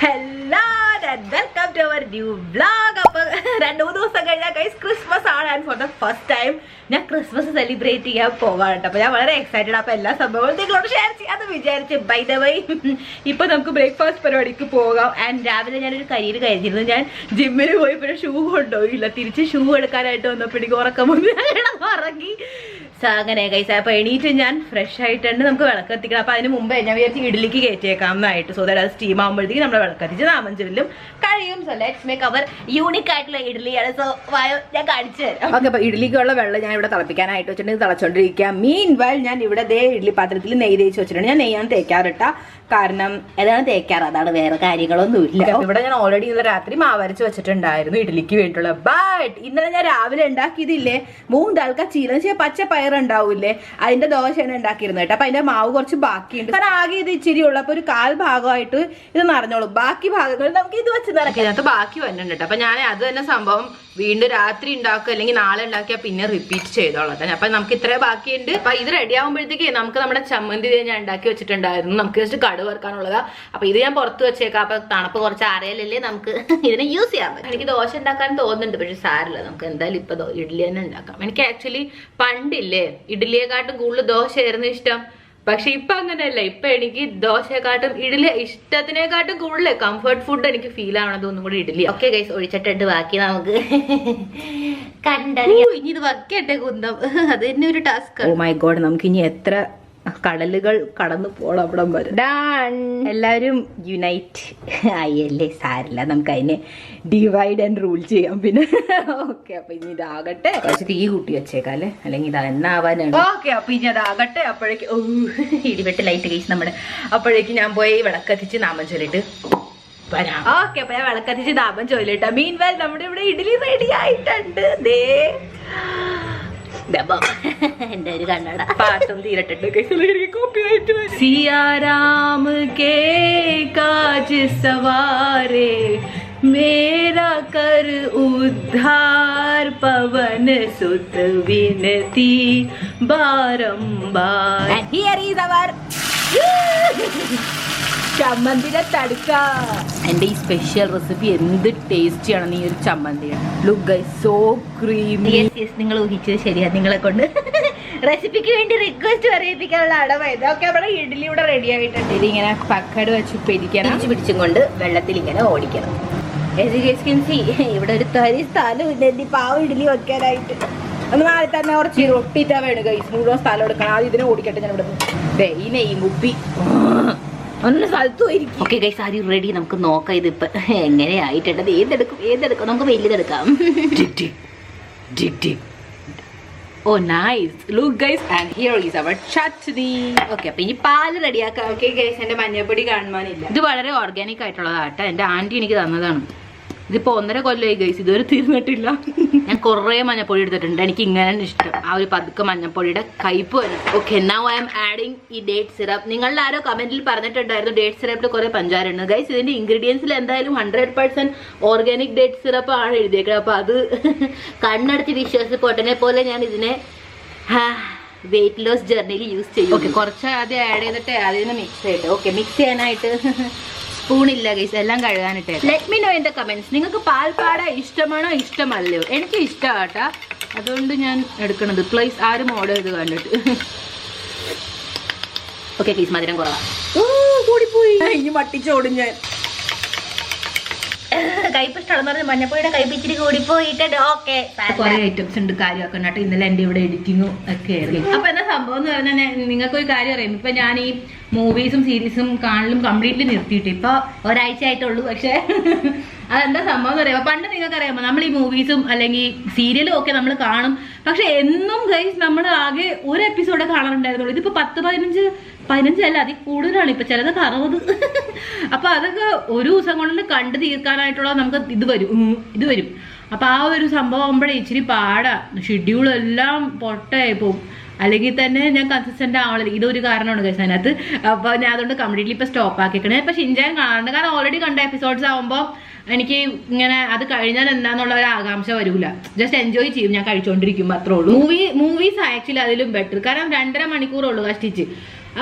Hello and welcome to our new vlog. അപ്പോൾ 2-3 ദിവസം കഴിഞ്ഞാൽ ഗൈസ് ക്രിസ്മസ് ആണ്. And for the first time ഞാൻ ക്രിസ്മസ് സെലിബ്രേറ്റ് ചെയ്യാൻ പോവാണ് കേട്ടോ. അപ്പോൾ ഞാൻ വളരെ എക്സൈറ്റഡ്. അപ്പോൾ എല്ലാ സംഭവങ്ങളും നിങ്ങളോട് ഷെയർ ചെയ്യാമെന്ന് വിചാരിച്ച് ബൈ ദ വൈ ഇപ്പോൾ നമുക്ക് ബ്രേക്ക്ഫാസ്റ്റ് പരിപാടിക്ക് പോകാം. ആൻഡ് രാവിലെ ഞാനൊരു കരിയിൽ കരുതിയിരുന്നു. ഞാൻ ജിമ്മിൽ പോയപ്പോൾ ഷൂ കൊണ്ടുപോയില്ല. തിരിച്ച് ഷൂ എടുക്കാനായിട്ട് വന്നപ്പോഴേക്കും ഉറക്കം വന്ന് ഇറങ്ങി. അങ്ങനെ ഗൈസ് അപ്പോൾ എണീറ്റ് ഞാൻ ഫ്രഷ് ആയിട്ടുണ്ട്. നമുക്ക് വിളക്കെത്തിക്കണം. അപ്പോൾ അതിന് മുമ്പേ ഞാൻ വിചാരിച്ച് ഇഡ്ഡലിക്ക് കയറ്റിയേക്കാം എന്നായിട്ട്. സോ ദാറ്റ് അത് സ്റ്റീം ആകുമ്പോഴത്തേക്ക് നമ്മൾ വിളക്കത്തിച്ച് നാമഞ്ചലിലും കഴിയും. So let's make our unique ആയിട്ടുള്ള ഇഡ്ഡലിയാണ്. സോ വായോ ഞാൻ കാണിച്ചു തരാം. ഓക്കെ, അപ്പോൾ ഇഡ്ഡലിക്കുള്ള വെള്ളം ഞാൻ ഇവിടെ തിളപ്പിക്കാനായിട്ട് വെച്ചിട്ടുണ്ട്. തിളച്ചോണ്ടിരിക്കുക. മീൻ വൈൽ ഞാൻ ഇവിടെ ദേ ഇഡ്ഡലി പാത്രത്തിൽ നെയ്യ് തേച്ച് വെച്ചിട്ടുണ്ട്. ഞാൻ നെയ്യാണ് തേക്കാറിട്ട കാരണം ഏതാണ് തേക്കാറ്, അതാണ്, വേറെ കാര്യങ്ങളൊന്നും ഇല്ല. ഇവിടെ ഞാൻ ഓൾറെഡി ഇന്നലെ രാത്രി മാവരച്ച് വെച്ചിട്ടുണ്ടായിരുന്നു ഇഡ്ഡലിക്ക് വേണ്ടിയിട്ടുള്ള. ബട്ട് ഇന്നലെ ഞാൻ രാവിലെ ഉണ്ടാക്കിയതില്ലേ മൂന്ന് ദാൽക്ക ചീല പച്ച പയർ ഉണ്ടാവൂല്ലേ, അതിന്റെ ദോശയാണ് ഉണ്ടാക്കിയിരുന്നത് കേട്ടോ. അപ്പൊ അതിന്റെ മാവ് കുറച്ച് ബാക്കിയുണ്ട്. കാരണം ആകെ ഇത് ഇച്ചിരി ഉള്ളപ്പോൾ ഒരു 1/4 ഭാഗമായിട്ട് ഇത് നിറഞ്ഞോളും. ബാക്കി ഭാഗങ്ങൾ നമുക്ക് ഇത് വെച്ച് നിറയ്ക്കാം. ബാക്കി വന്നിട്ടുണ്ട് കേട്ടോ. അപ്പൊ ഞാൻ അത് തന്നെ സംഭവം വീണ്ടും രാത്രി ഉണ്ടാക്കുക അല്ലെങ്കിൽ നാളെ ഉണ്ടാക്കിയാൽ പിന്നെ റിപ്പീറ്റ് ചെയ്തോളാം. അപ്പൊ നമുക്ക് ഇത്രേ ബാക്കിയുണ്ട്. അപ്പൊ ഇത് റെഡി ആകുമ്പോഴത്തേക്ക് നമുക്ക് നമ്മുടെ ചമ്മന്തി ഞാൻ ഉണ്ടാക്കി വെച്ചിട്ടുണ്ടായിരുന്നു. നമുക്ക് ജസ്റ്റ് കടുക് വറുക്കാനുള്ളതാ. അപ്പൊ ഇത് ഞാൻ പുറത്ത് വെച്ചേക്കാം. അപ്പൊ തണുപ്പ് കുറച്ച് അറിയാലല്ലേ നമുക്ക് ഇതിനെ യൂസ് ചെയ്യാൻ പറ്റും. എനിക്ക് ദോശ ഉണ്ടാക്കാൻ തോന്നുന്നുണ്ട്, പക്ഷെ സാരില്ല, നമുക്ക് എന്തായാലും ഇപ്പൊ ഇഡ്ഡലി തന്നെ ഉണ്ടാക്കാം. എനിക്ക് ആക്ച്വലി പണ്ടില്ലേ ഇഡ്ഡലിയെക്കാട്ടും കൂടുതൽ ദോശയായിരുന്നു ഇഷ്ടം. പക്ഷെ ഇപ്പൊ അങ്ങനെയല്ല. ഇപ്പൊ എനിക്ക് ദോശയെക്കാട്ടും ഇഡ്ഡലി ഇഷ്ടത്തിനെക്കാട്ടും കൂടുതൽ കംഫർട്ട് ഫുഡ് എനിക്ക് ഫീൽ ആവണത് ഒന്നും കൂടി ഇഡ്ഡലി. ഓക്കെ ഗൈസ്, ഒഴിച്ചിട്ടുണ്ട്. ബാക്കി നമുക്ക് കണ്ടറിയാം. ഇനി ഇത് വക്കട്ടെ കുന്തം, അത് തന്നെ ഒരു ടാസ്ക്. ഓ മൈ ഗോഡ്, നമുക്ക് ഇനി എത്ര കടലുകൾ കടന്നു പോണം അവിടം വരെ. എല്ലാവരും യുണൈറ്റ് ആയല്ലേ, സാരില്ല, നമുക്ക് അതിനെ ഡിവൈഡ് ആൻഡ് റൂൾ ചെയ്യാം പിന്നെ. ഓക്കെ, അപ്പൊ ഇനി ഇതാകട്ടെ. കുറച്ച് തീ കൂട്ടി വെച്ചേക്കാം അല്ലേ, അല്ലെങ്കിൽ ഇത് എന്നാവാനാണ്. ഓക്കെ, അപ്പൊ ഇനി അതാകട്ടെ. അപ്പോഴേക്ക് ഇടിവെട്ട് ലൈറ്റ് കേസ് നമ്മുടെ. അപ്പോഴേക്ക് ഞാൻ പോയി വിളക്കത്തിച്ച് നാമം ചൊല്ലിട്ട് വരാം. ഓക്കെ, അപ്പൊ ഞാൻ വിളക്കത്തിച്ച് നാമം ചൊല്ലിട്ടാ. മീൻ വൈൽ നമ്മുടെ ഇവിടെ ഇഡ്ഡലി റെഡി ആയിട്ടുണ്ട്. ദേ എന്റെ ഒരു കണ്ണട പാട്ടും തീരട്ടുണ്ട്. സിയാറാം കേ കാജ് സവാരെ മേരാ കർ ഉദ്ധാർ പവൻ സുത വിനതി ബാരംബാർ. ഹിയർ ഈസ് അവർ ചമ്മന്തിയുടെ തടുക്ക. എന്റെ ഈ സ്പെഷ്യൽ റെസിപ്പി എന്ത് ടേസ്റ്റിയാണ് ഈ ഒരു ചമ്മന്തിയാണ്. Look guys, so creamy. നിങ്ങൾ ഊഹിച്ചത് ശരിയാ. നിങ്ങളെ കൊണ്ട് റെസിപ്പിക്ക് വേണ്ടി റിക്വസ്റ്റ് പറയിപ്പിക്കാനുള്ള അടവായത്. ഓക്കെ, നമ്മുടെ ഇഡ്ഡലി ഇവിടെ റെഡി ആയിട്ടുണ്ട്. ഇതിങ്ങനെ പക്കട് വെച്ച് പിടിക്കണം. പിടിച്ചും കൊണ്ട് വെള്ളത്തിൽ ഇങ്ങനെ ഓടിക്കണം. ഇവിടെ ഒരു തരി സ്ഥലം ഇല്ല പാവം ഇഡ്ഡലി വെക്കാനായിട്ട്. ഒന്ന് നാളെ തന്നെ കുറച്ച് റൊട്ടിട്ടാ വേണം ഗൈസ്. മുഴുവൻ സ്ഥലം എടുക്കണം. ആദ്യം ഇതിനെ ഓടിക്കട്ടെ. ഞാൻ ഇവിടെ ഈ നെയ്യും കുപ്പി ഒന്ന് സ്ഥലത്ത് പോയിരിക്കും. Okay guys, are you ready? നമുക്ക് നോക്കാം ഇതിപ്പോ എങ്ങനെയായിട്ടുണ്ട്. ഏതെടുക്കും നമുക്ക് വലുതെടുക്കാം. Oh nice, look guys, and here is our chutney. Okay, അപ്പൊ ഇനി പാല് റെഡിയാക്കാം. ഓക്കെ ഗൈസ്, എന്റെ മഞ്ഞപ്പൊടി കാണുവാനില്ല. ഇത് വളരെ ഓർഗാനിക് ആയിട്ടുള്ളതാട്ടെ. എന്റെ ആന്റി എനിക്ക് തന്നതാണ്. ഇതിപ്പോ 1.5 കൊല്ലമായി ഗൈസ്, ഇതുവരെ തീർന്നിട്ടില്ല. ഞാൻ കുറേ മഞ്ഞപ്പൊടി എടുത്തിട്ടുണ്ട്. എനിക്ക് ഇങ്ങനെ ഇഷ്ടം, ആ ഒരു പതുക്കെ മഞ്ഞപ്പൊടിയുടെ കയ്പ് വരും. Okay, now I M adding ഈ ഡേറ്റ് സിറപ്പ്. നിങ്ങളുടെ ആരോ കമന്റിൽ പറഞ്ഞിട്ടുണ്ടായിരുന്നു ഡേറ്റ് സിറപ്പിൽ കുറെ പഞ്ചാര ഉണ്ട്. ഗൈസ്, ഇതിന്റെ ഇൻഗ്രീഡിയൻസിൽ എന്തായാലും 100% ഓർഗാനിക് ഡേറ്റ് സിറപ്പ് ആണ് എഴുതിയേക്കുന്നത്. അപ്പൊ അത് കണ്ണടച്ച് വിശ്വാസിച്ച് പൊട്ടനെ പോലെ ഞാൻ ഇതിനെ വെയിറ്റ് ലോസ് ജേർണിയിൽ യൂസ് ചെയ്യും. ഓക്കെ, കുറച്ച് ആദ്യം ആഡ് ചെയ്തിട്ട് അതിന് മിക്സ് ചെയ്തിട്ട്. ഓക്കെ, മിക്സ് ചെയ്യാനായിട്ട് സ്പൂണില്ല ഗൈസ്, എല്ലാം കഴുകാനിട്ട്. Let me know in the comments, നിങ്ങൾക്ക് പാൽപ്പാട ഇഷ്ടമാണോ ഇഷ്ടമല്ലയോ? എനിക്ക് ഇഷ്ടമാട്ടാ, അതുകൊണ്ട് ഞാൻ എടുക്കണത്. പ്ലീസ് ആരും ഓർഡർ ചെയ്ത് കണ്ടിട്ട്. ഓക്കെ പ്ലീസ്, മധുരം കുറവാ. കൂടിപ്പോയി, ഇനി മട്ടിച്ചോടും ഞാൻ. കയ്പ് ഇഷ്ടമാണെന്ന് പറഞ്ഞ മഞ്ഞപ്പൊടിയുടെ കയ്പ് ഇച്ചിരി കൂടിപ്പോയിട്ടുണ്ട്. ഓക്കെ, കുറെ ഐറ്റംസ് ഉണ്ട് കാര്യമാക്കണം കേട്ടോ. ഇന്നലെ എന്റെ ഇവിടെ എഡിറ്റിങ്ങും ഒക്കെ ആയിരുന്നു. അപ്പൊ എന്താ സംഭവം എന്ന് പറഞ്ഞാൽ നിങ്ങൾക്കൊരു കാര്യം അറിയാം. ഇപ്പൊ ഞാൻ ഈ മൂവീസും സീരീസും കാണലും കംപ്ലീറ്റ്ലി നിർത്തിയിട്ട് ഇപ്പൊ ഒരാഴ്ച ആയിട്ടുള്ളൂ. പക്ഷെ അതെന്താ സംഭവം എന്ന് പറയുമ്പോൾ പണ്ട് നിങ്ങൾക്ക് അറിയാമോ, നമ്മൾ ഈ മൂവീസും അല്ലെങ്കിൽ സീരിയലും ഒക്കെ നമ്മൾ കാണും. പക്ഷെ എന്നും ഗൈസ് നമ്മൾ ആകെ ഒരു എപ്പിസോഡേ കാണാറുണ്ടായിരുന്നുള്ളൂ. ഇതിപ്പോ 10-15 അല്ല, അതിൽ കൂടുതലാണ്. ഇപ്പൊ ചിലതൊക്കെ 60. അപ്പൊ അതൊക്കെ ഒരു ദിവസം കൊണ്ട് കണ്ടു തീർക്കാനായിട്ടുള്ള നമുക്ക് ഇത് വരും. അപ്പൊ ആ ഒരു സംഭവം ആകുമ്പോഴേ ഇച്ചിരി പാടാ. ഷെഡ്യൂൾ എല്ലാം പൊട്ടയായി പോകും. അല്ലെങ്കിൽ തന്നെ ഞാൻ കൺസിസ്റ്റന്റ് ആവണില്ല. ഇതൊരു കാരണമാണ് ഗൈസ് അതിനകത്ത്. അപ്പൊ ഞാൻ അതുകൊണ്ട് കംപ്ലീറ്റ്ലി ഇപ്പൊ സ്റ്റോപ്പ് ആക്കിക്കണേ. ഇപ്പൊ ഷിൻചാൻ കാണാറുണ്ട്, കാരണം ഓൾറെഡി കണ്ട എപ്പിസോഡ്സ് ആവുമ്പോൾ എനിക്ക് ഇങ്ങനെ അത് കഴിഞ്ഞാൽ എന്താന്നുള്ള ഒരു ആകാംക്ഷ വരൂല. ജസ്റ്റ് എൻജോയ് ചെയ്യും ഞാൻ കഴിച്ചോണ്ടിരിക്കുമ്പോ, അത്രേ ഉള്ളൂ. മൂവീസ് ആക്ച്വലി അതിലും ബെറ്റർ. കാരണം 2.5 മണിക്കൂറുള്ളൂ കഷ്ടിച്ച്.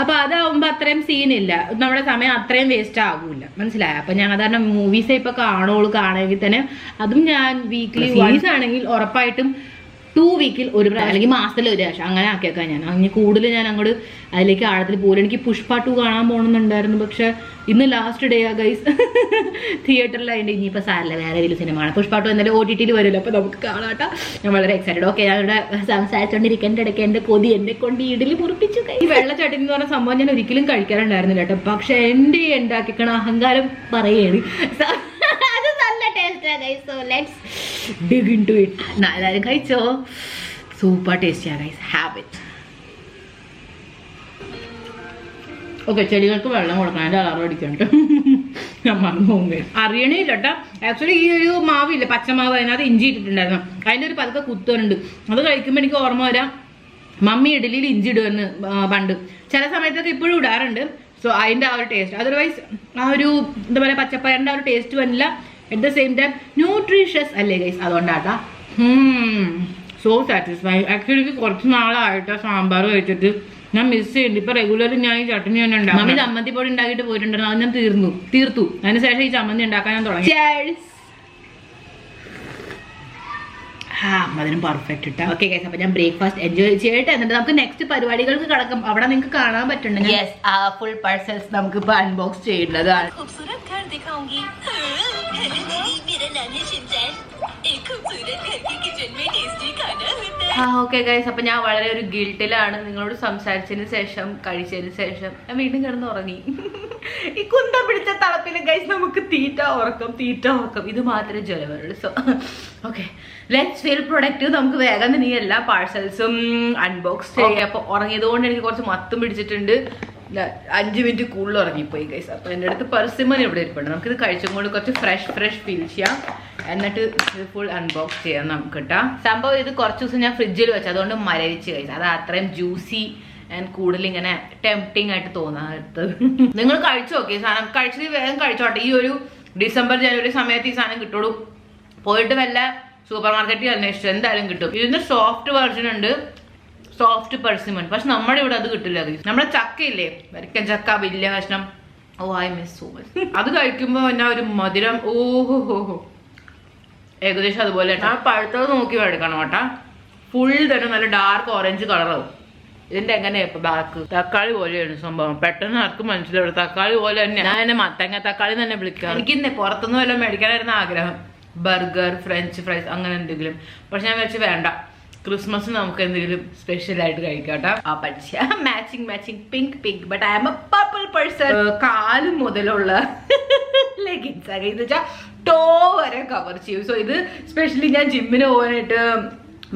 അപ്പൊ അതാവുമ്പോ അത്രയും സീനില്ല, നമ്മുടെ സമയം അത്രയും വേസ്റ്റ് ആകൂല, മനസ്സിലായ? അപ്പൊ ഞാൻ അതാണ് മൂവീസേ ഇപ്പൊ കാണുള്ളൂ. കാണുമെങ്കിൽ തന്നെ അതും ഞാൻ വീക്ക്ലി വൺസ് ആണെങ്കിൽ ഉറപ്പായിട്ടും 2 വീക്കിൽ ഒരു പ്രാവശ്യം അല്ലെങ്കിൽ മാസത്തിൽ ഒരു പ്രാവശ്യം അങ്ങനെ ആക്കിയേക്കാം. ഞാൻ അങ്ങനെ കൂടുതൽ ഞാൻ അങ്ങോട്ട് അതിലേക്ക് ആഴത്തിൽ പോലും. എനിക്ക് പുഷ്പ 2 കാണാൻ പോകണമെന്നുണ്ടായിരുന്നു, പക്ഷെ ഇന്ന് ലാസ്റ്റ് ഡേ ആ ഗൈസ്. തിയേറ്ററിലായിട്ട് ഇനിയിപ്പോൾ സാരല്ല, വേറെ ഏതെങ്കിലും സിനിമയാണ്. പുഷ്പ 2 എന്തായാലും OTT വരുമല്ലോ, അപ്പോൾ നമുക്ക് കാണാട്ടോ. ഞാൻ വളരെ എക്സൈറ്റഡ്. ഓക്കെ, ഞാനിവിടെ സംസാരിച്ചുകൊണ്ടിരിക്കേണ്ട ഇടയ്ക്ക് എൻ്റെ കൊതി എന്നെ കൊണ്ട് ഇഡലി മുറിപ്പിച്ചു. ഈ വെള്ളച്ചാട്ടം എന്ന് പറഞ്ഞ സംഭവം ഞാൻ ഒരിക്കലും കഴിക്കാറുണ്ടായിരുന്നില്ല കേട്ടോ, പക്ഷെ എൻ്റെ ഉണ്ടാക്കിക്കണ അഹങ്കാരം പറയുകയാണ്. അത് നല്ല ടേസ്റ്റാണ് guys. So let's dig into it. എല്ലാവരും കഴിച്ചോ? സൂപ്പർ ടേസ്റ്റിയാണ് ഗൈസ്. Have it. ഓക്കെ, ചെടികൾക്ക് വെള്ളം കൊടുക്കണം. അതിൻ്റെ അളവ് അടിക്കണ്ട്. ഞാൻ മറന്നു പോകുന്നത് അറിയണേ ഇല്ല കേട്ടോ. ആക്ച്വലി ഈ ഒരു മാവില്ല, പച്ചമാവ്, അതിനകത്ത് ഇഞ്ചി ഇട്ടിട്ടുണ്ടായിരുന്നു. അതിൻ്റെ ഒരു പതുക്കെ കുത്തുന്നുണ്ട്. അത് കഴിക്കുമ്പോൾ എനിക്ക് ഓർമ്മ വരാം, മമ്മി ഇഡലിയിൽ ഇഞ്ചി ഇടുമെന്ന് പണ്ട്. ചില സമയത്തൊക്കെ ഇപ്പോഴും ഇടാറുണ്ട്. സോ അതിൻ്റെ ആ ഒരു ടേസ്റ്റ്, അതർവൈസ് ആ ഒരു എന്താ പറയുക, പച്ചപ്പയറിൻ്റെ ആ ഒരു ടേസ്റ്റ് വന്നില്ല. At the same time nutritious അല്ലേ ഗൈസ്, അതുകൊണ്ടാട്ടാ. So satisfy. ആക്ച്വലി എനിക്ക് കുറച്ച് നാളായിട്ട് സാമ്പാർ കഴിച്ചിട്ട് ഞാൻ മിസ് ചെയ്യുന്നുണ്ട്. ഇപ്പൊ റെഗുലർലി ഞാൻ ഈ ചട്നി തന്നെ ഉണ്ടാകും. മമ്മി ചമ്മന്തി പൊടി ഉണ്ടാക്കിയിട്ട് പോയിട്ടുണ്ടായിരുന്നു, അത് ഞാൻ തീർത്തു. അതിനുശേഷം ഈ ചമ്മന്തി ഉണ്ടാക്കാൻ ഞാൻ തുടങ്ങി. അതിനും പെർഫെക്റ്റ് ഇട്ടാ. ഓക്കെ ഗൈസ്, അപ്പൊ ഞാൻ ബ്രേക്ക്ഫാസ്റ്റ് എൻജോയ് ചെയ്തിട്ട് എന്നിട്ട് നമുക്ക് നെക്സ്റ്റ് പരിപാടികൾക്ക് കടക്കാം. അവിടെ നിങ്ങൾക്ക് കാണാൻ പറ്റുന്നുണ്ട്. യെസ്, ആ ഫുൾ പാർസൽസ് നമുക്ക് ഇപ്പൊ അൺബോക്സ് ചെയ്യേണ്ടതാണ്. ഓക്കെ ഗൈസ്, അപ്പൊ ഞാൻ വളരെ ഒരു ഗിൽട്ടിലാണ്. നിങ്ങളോട് സംസാരിച്ചതിന് ശേഷം കഴിച്ചതിന് ശേഷം ഞാൻ വീണ്ടും കിടന്ന് ഉറങ്ങി. ഈ കുന്ത പിടിച്ച തളപ്പില് ഗൈസ് നമുക്ക് തീറ്റ ഉറക്കം ഇത് മാത്രമേ ജലമുള്ളൂ. So okay, let's feel productive. നമുക്ക് വേഗം തന്നെ എല്ലാ പാഴ്സൽസും അൺബോക്സ് ചെയ്യാം. അപ്പൊ ഉറങ്ങിയത് കൊണ്ട് എനിക്ക് കുറച്ച് മത്തും പിടിച്ചിട്ടുണ്ട്. 5 മിനിറ്റ് കൂടുതൽ ഉറങ്ങിപ്പോയി ഗൈസ്. അപ്പൊ എൻ്റെ അടുത്ത് പെർസിമൺ ഇവിടെ ഇരിപ്പുണ്ട്. നമുക്കിത് കഴിച്ചും കൊണ്ട് കുറച്ച് ഫ്രഷ് ഫീൽ ചെയ്യാം. എന്നിട്ട് ഇത് ഫുൾ അൺബോക്സ് ചെയ്യാം നമുക്ക് കേട്ടോ. സംഭവം ഇത് കുറച്ച് ദിവസം ഞാൻ ഫ്രിഡ്ജിൽ വെച്ചു, അതുകൊണ്ട് മരവിച്ച് കഴിച്ചു. അത് അത്രയും ജ്യൂസി ആൻഡ് കൂടുതൽ ഇങ്ങനെ ടെംപ്റ്റിംഗ് ആയിട്ട് തോന്നാത്തത്. നിങ്ങൾ കഴിച്ചു നോക്കി സാധനം, കഴിച്ചത് വേഗം കഴിച്ചോട്ടെ. ഈ ഒരു ഡിസംബർ ജനുവരി സമയത്ത് ഈ സാധനം കിട്ടുള്ളൂ. പോയിട്ട് വല്ല സൂപ്പർ മാർക്കറ്റിൽ അന്വേഷിച്ചു എന്തായാലും കിട്ടും. ഇതിന്റെ സോഫ്റ്റ് വെർഷൻ ഉണ്ട്, സോഫ്റ്റ് പെർസിമൺ. പക്ഷെ നമ്മുടെ ഇവിടെ അത് കിട്ടില്ല. നമ്മുടെ ചക്കയില്ലേ, വരിക്കൻ ചക്ക വലിയ കഷ്ണം, ഐ മിസ് സോ മച്ച്. അത് കഴിക്കുമ്പോ എന്നാ ഒരു മധുരം, ഓഹോ ഏകദേശം അതുപോലെ. ആ പഴുത്തത് നോക്കി എടുക്കണം കേട്ടാ. ഫുൾ തന്നെ നല്ല ഡാർക്ക് ഓറഞ്ച് കളറാവും. ഇതിന്റെ എങ്ങനെയാ ഇപ്പൊ ബാക്ക് തക്കാളി പോലെയാണ് സംഭവം. പെട്ടെന്ന് ആർക്കും മനസ്സിലാവും തക്കാളി പോലെ തന്നെ. ഞാൻ എന്നെ മത്തങ്ങ തക്കാളി തന്നെ വിളിക്കാം. എനിക്കിന്നെ പുറത്തുനിന്ന് വല്ലതും മേടിക്കാനായിരുന്നു ആഗ്രഹം, ബർഗർ, ഫ്രഞ്ച് ഫ്രൈസ് അങ്ങനെ എന്തെങ്കിലും. പക്ഷെ ഞാൻ വെച്ച് വേണ്ട, ക്രിസ്മസിന് നമുക്ക് എന്തെങ്കിലും സ്പെഷ്യൽ ആയിട്ട് കഴിക്കാട്ടോ. ആ പഠിച്ച matching pink. But I am a purple person. കാല് മുതലുള്ള ലെഗിൻസ് ആണ് ഇത് വെച്ചാൽ ടോ വരെ കവർ ചെയ്യും. സോ ഇത് സ്പെഷ്യലി ഞാൻ ജിമ്മിന് പോകാനായിട്ട്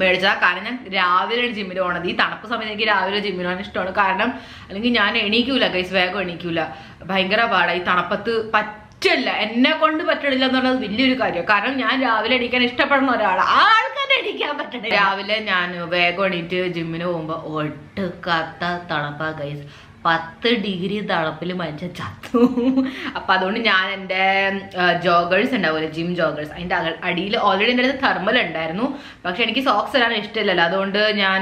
മേടിച്ചാ. കാരണം ഞാൻ രാവിലെയാണ് ജിമ്മിന് പോകണത്. ഈ തണുപ്പ് സമയത്ത് എനിക്ക് രാവിലെ ജിമ്മിന് പോകാൻ ഇഷ്ടമാണ്. കാരണം അല്ലെങ്കിൽ ഞാൻ എണീക്കൂല ഗൈസ്, വേഗം എണീക്കൂല. ഭയങ്കര പാടാ ഈ തണുപ്പത്ത്. പറ്റില്ല, എന്നെ കൊണ്ട് പറ്റണില്ല എന്ന് പറഞ്ഞത് വലിയൊരു കാര്യമാണ്. കാരണം ഞാൻ രാവിലെ എണീക്കാൻ ഇഷ്ടപ്പെടുന്ന ഒരാളാണ്, ആൾക്കാരെ എണീക്കാൻ പറ്റണേ. രാവിലെ ഞാൻ വേഗം എണീറ്റ് ജിമ്മിന് പോകുമ്പോ ഒട്ടുക്കാത്ത തണുപ്പാ ഗൈസ്. 10 ഡിഗ്രി തണുപ്പിൽ മനുഷ്യൻ ചത്തു. അപ്പൊ അതുകൊണ്ട് ഞാൻ എൻ്റെ ജോഗേഴ്സ് ഉണ്ടാവില്ലേ, ജിം ജോഗേഴ്സ്, അതിൻ്റെ അടിയിൽ ഓൾറെഡി എൻ്റെ അടുത്ത് തെർമൽ ഉണ്ടായിരുന്നു. പക്ഷെ എനിക്ക് സോക്സ് ഇടാൻ ഇഷ്ടമില്ലല്ലോ, അതുകൊണ്ട് ഞാൻ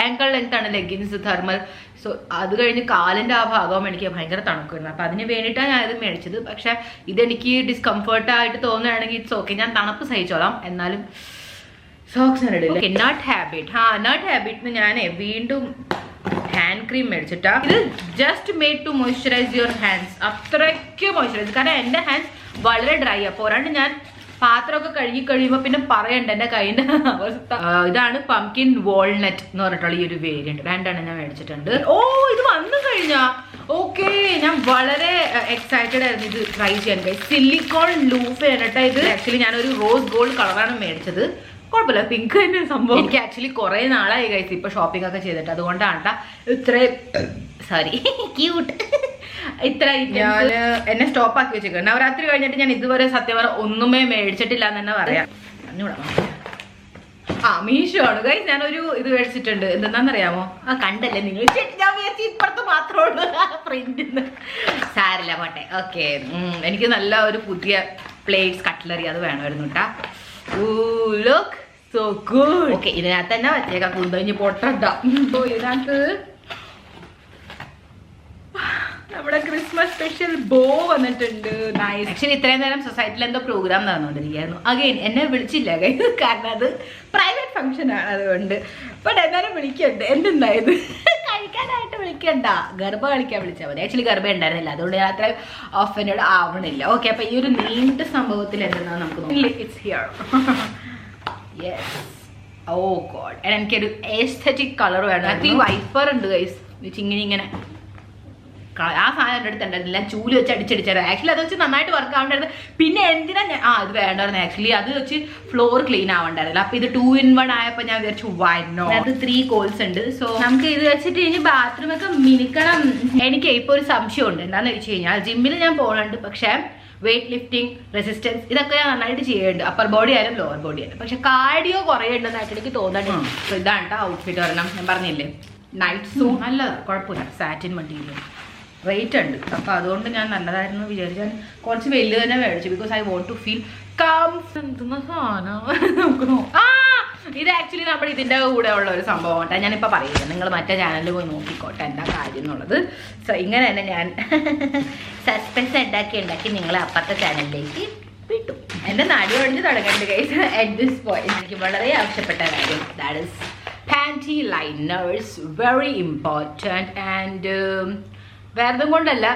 ആങ്കിൾ ലെങ്ത് ആണ് ലെഗിൻസ് തെർമൽ. സോ അത് കഴിഞ്ഞ് കാലിൻ്റെ ആ ഭാഗവും എനിക്ക് ഭയങ്കര തണുക്കുമായിരുന്നു. അപ്പം അതിന് വേണ്ടിയിട്ടാണ് ഞാൻ ഇത് മേടിച്ചത്. പക്ഷെ ഇതെനിക്ക് ഡിസ്കംഫർട്ടായിട്ട് തോന്നുകയാണെങ്കിൽ ഇറ്റ്സ് ഓക്കെ, ഞാൻ തണുപ്പ് സഹിച്ചോളാം. എന്നാലും സോക്സ് ഞാൻ ഇടില്ല. നട്ട് ഹാബിറ്റ് ഞാൻ വീണ്ടും ഹാൻഡ് ക്രീം മേടിച്ചിട്ടാ. ഇത് just made to moisturise your hands. അത്രയ്ക്ക് മോയ്സ്ചറൈസ്. കാരണം എൻ്റെ ഹാൻഡ്സ് വളരെ ഡ്രൈ. അപ്പോൾ ഒരാണ്ട് ഞാൻ പാത്രമൊക്കെ കഴുകി കഴിയുമ്പോൾ പിന്നെ പറയണ്ട എൻ്റെ കൈൻ്റെ അവസ്ഥ. ഇതാണ് പംകിൻ വാൾനട്ട് എന്ന് പറഞ്ഞിട്ടുള്ള ഈ ഒരു വേരിയന്റ്. 2 ഞാൻ മേടിച്ചിട്ടുണ്ട്. ഇത് വന്നു കഴിഞ്ഞാ ഓക്കെ. ഞാൻ വളരെ എക്സൈറ്റഡ് ആയിരുന്നു ഇത് ട്രൈ ചെയ്യാൻ. സിലിക്കോൺ ലൂഫ് കേട്ടോ. ഇത് ആക്ച്വലി ഞാനൊരു റോസ് ഗോൾഡ് കളറാണ് മേടിച്ചത്. കുഴപ്പമില്ല, പിങ്ക് തന്നെ സംഭവം. എനിക്ക് ആക്ച്വലി കുറെ നാളായി കഴിച്ചു ഇപ്പൊ ഷോപ്പിംഗ് ഒക്കെ ചെയ്തിട്ട്. അതുകൊണ്ടാണ് ഇത്രയും ക്യൂട്ട് ഇത്ര ഞാൻ എന്നെ സ്റ്റോപ്പ് ആക്കി വെച്ചേക്കും. നവരാത്രി കഴിഞ്ഞിട്ട് ഞാൻ ഇതുവരെ സത്യം പറഞ്ഞ ഒന്നുമേ മേടിച്ചിട്ടില്ല എന്ന് തന്നെ പറയാം. മീഷോ ആണ് ഗൈസ്. ഞാനൊരു ഇത് മേടിച്ചിട്ടുണ്ട്. എന്താണെന്നറിയാമോ? കണ്ടല്ലേ നിങ്ങൾ? ഞാൻ വിചാരിച്ചു ഇപ്പുറത്ത് മാത്രമേ ഉള്ളൂ പ്രിന്റ്. സാരില്ല പോട്ടെ. ഓക്കെ, എനിക്ക് നല്ല ഒരു പുതിയ പ്ലേറ്റ്സ് കട്ട്ലറി അത് വേണമായിരുന്നു കേട്ടാ. Look so good. ഓക്കെ, ഇതിനകത്ത് തന്നെ വെച്ചേക്കാം. കുന്തഴിഞ്ഞ് പൊട്ടണ്ട. ഇതിനകത്ത് നമ്മുടെ ക്രിസ്മസ് സ്പെഷ്യൽ ബോ വന്നിട്ടുണ്ട്. ആക്ച്വലി ഇത്രയും നേരം സൊസൈറ്റിയിൽ എന്തോ പ്രോഗ്രാം നടന്നുകൊണ്ടിരിക്കുകയായിരുന്നു. അഗെയിൻ എന്നെ വിളിച്ചില്ല കാരണം അത് പ്രൈവറ്റ് ഫംഗ്ഷൻ ആണ്, അതുകൊണ്ട്. ബട്ട് എന്നാലും വിളിക്കണ്ട്. എന്തുണ്ടായത് കഴിക്കാനായിട്ട് വിളിക്കണ്ട, ഗർഭ കളിക്കാൻ വിളിച്ചാൽ മതി. ആക്ച്വലി ഗർഭ ഉണ്ടായിരുന്നില്ല, അതുകൊണ്ട് ഞാൻ അത്ര ഓഫൻഡ് ആവണില്ല. ഓക്കെ, അപ്പൊ ഈ ഒരു നീണ്ട സംഭവത്തിൽ എന്തെന്നാണ് നമുക്ക് നോക്കാം. It's here. Yes. Oh god. എനിക്കൊരു എസ്തെറ്റിക് കളർ വേണം. ഈ വൈപ്പർ ഉണ്ട് ഗൈസ്, ഇങ്ങനെ ആ സാധനം എൻ്റെ അടുത്ത് ഉണ്ടായിരുന്നില്ല. ചൂല് വെച്ച് അടിച്ചടിച്ചായിരുന്നു. ആക്ച്വലി അത് വെച്ച് നന്നായിട്ട് വർക്ക് ആവണ്ടായിരുന്നു. പിന്നെ എന്തിനാ ഞാൻ ഇത് വേണ്ടായിരുന്നു. ആക്ച്വലി അത് വെച്ച് ഫ്ലോർ ക്ലീൻ ആവണ്ടായിരുന്നില്ല. അപ്പൊ ഇത് 2-in-1 ആയപ്പോൾ ഞാൻ വിചാരിച്ചു വൈനോ. അത് 3 കോൾസ് ഉണ്ട്. സോ നമുക്ക് ഇത് വെച്ചിട്ട് ഇനി ബാത്റൂം ഒക്കെ മിനുക്കണം. എനിക്ക് ഇപ്പൊ ഒരു സംശയമുണ്ട്. എന്താണെന്ന് വെച്ച് കഴിഞ്ഞാൽ ജിമ്മിൽ ഞാൻ പോകുന്നുണ്ട്, പക്ഷെ വെയിറ്റ് ലിഫ്റ്റിംഗ്, റെസിസ്റ്റൻസ് ഇതൊക്കെ ഞാൻ നന്നായിട്ട് ചെയ്യുന്നുണ്ട്, അപ്പർ ബോഡി ആയാലും ലോവർ ബോഡി ആയാലും. പക്ഷെ കാർഡിയോ കുറേ ഉണ്ടെന്നായിട്ട് എനിക്ക് തോന്നുന്നുണ്ട്. സോ ഇതാണ് കേട്ടോ ഔട്ട്ഫിറ്റ് വരണം. ഞാൻ പറഞ്ഞില്ലേ, നൈറ്റ് സൂട്ട് നല്ലതാണ്, കുഴപ്പമില്ല. സാറ്റിൻ മെറ്റീരിയൽ റേറ്റ് ഉണ്ട്. അപ്പോൾ അതുകൊണ്ട് ഞാൻ നല്ലതായിരുന്നു വിചാരിച്ചാൽ കുറച്ച് വലിയ തന്നെ മേടിച്ചു. Because I want to feel എന്തുന്ന സാധനം നമുക്ക് നോക്കാം. ഇത് ആക്ച്വലി നമ്മുടെ ഇതിൻ്റെ കൂടെ ഉള്ള ഒരു സംഭവം കേട്ടോ. ഞാനിപ്പോൾ പറയുന്നത് നിങ്ങൾ മറ്റേ ചാനലിൽ പോയി നോക്കിക്കോട്ടെ എന്താ കാര്യം എന്നുള്ളത്. സോ ഇങ്ങനെ തന്നെ ഞാൻ സസ്പെൻസ് ഉണ്ടാക്കി നിങ്ങളെ അപ്പുറത്തെ ചാനലിലേക്ക് വിട്ടു. എൻ്റെ നാടി ഒഴിഞ്ഞ് തുടങ്ങേണ്ട ഗൈസ്. അറ്റ് ദിസ് പോയിന്റ് എനിക്ക് വളരെ ആവശ്യപ്പെട്ട കാര്യം, that is panty liners. Very important. And വേറെ കൊണ്ടല്ല,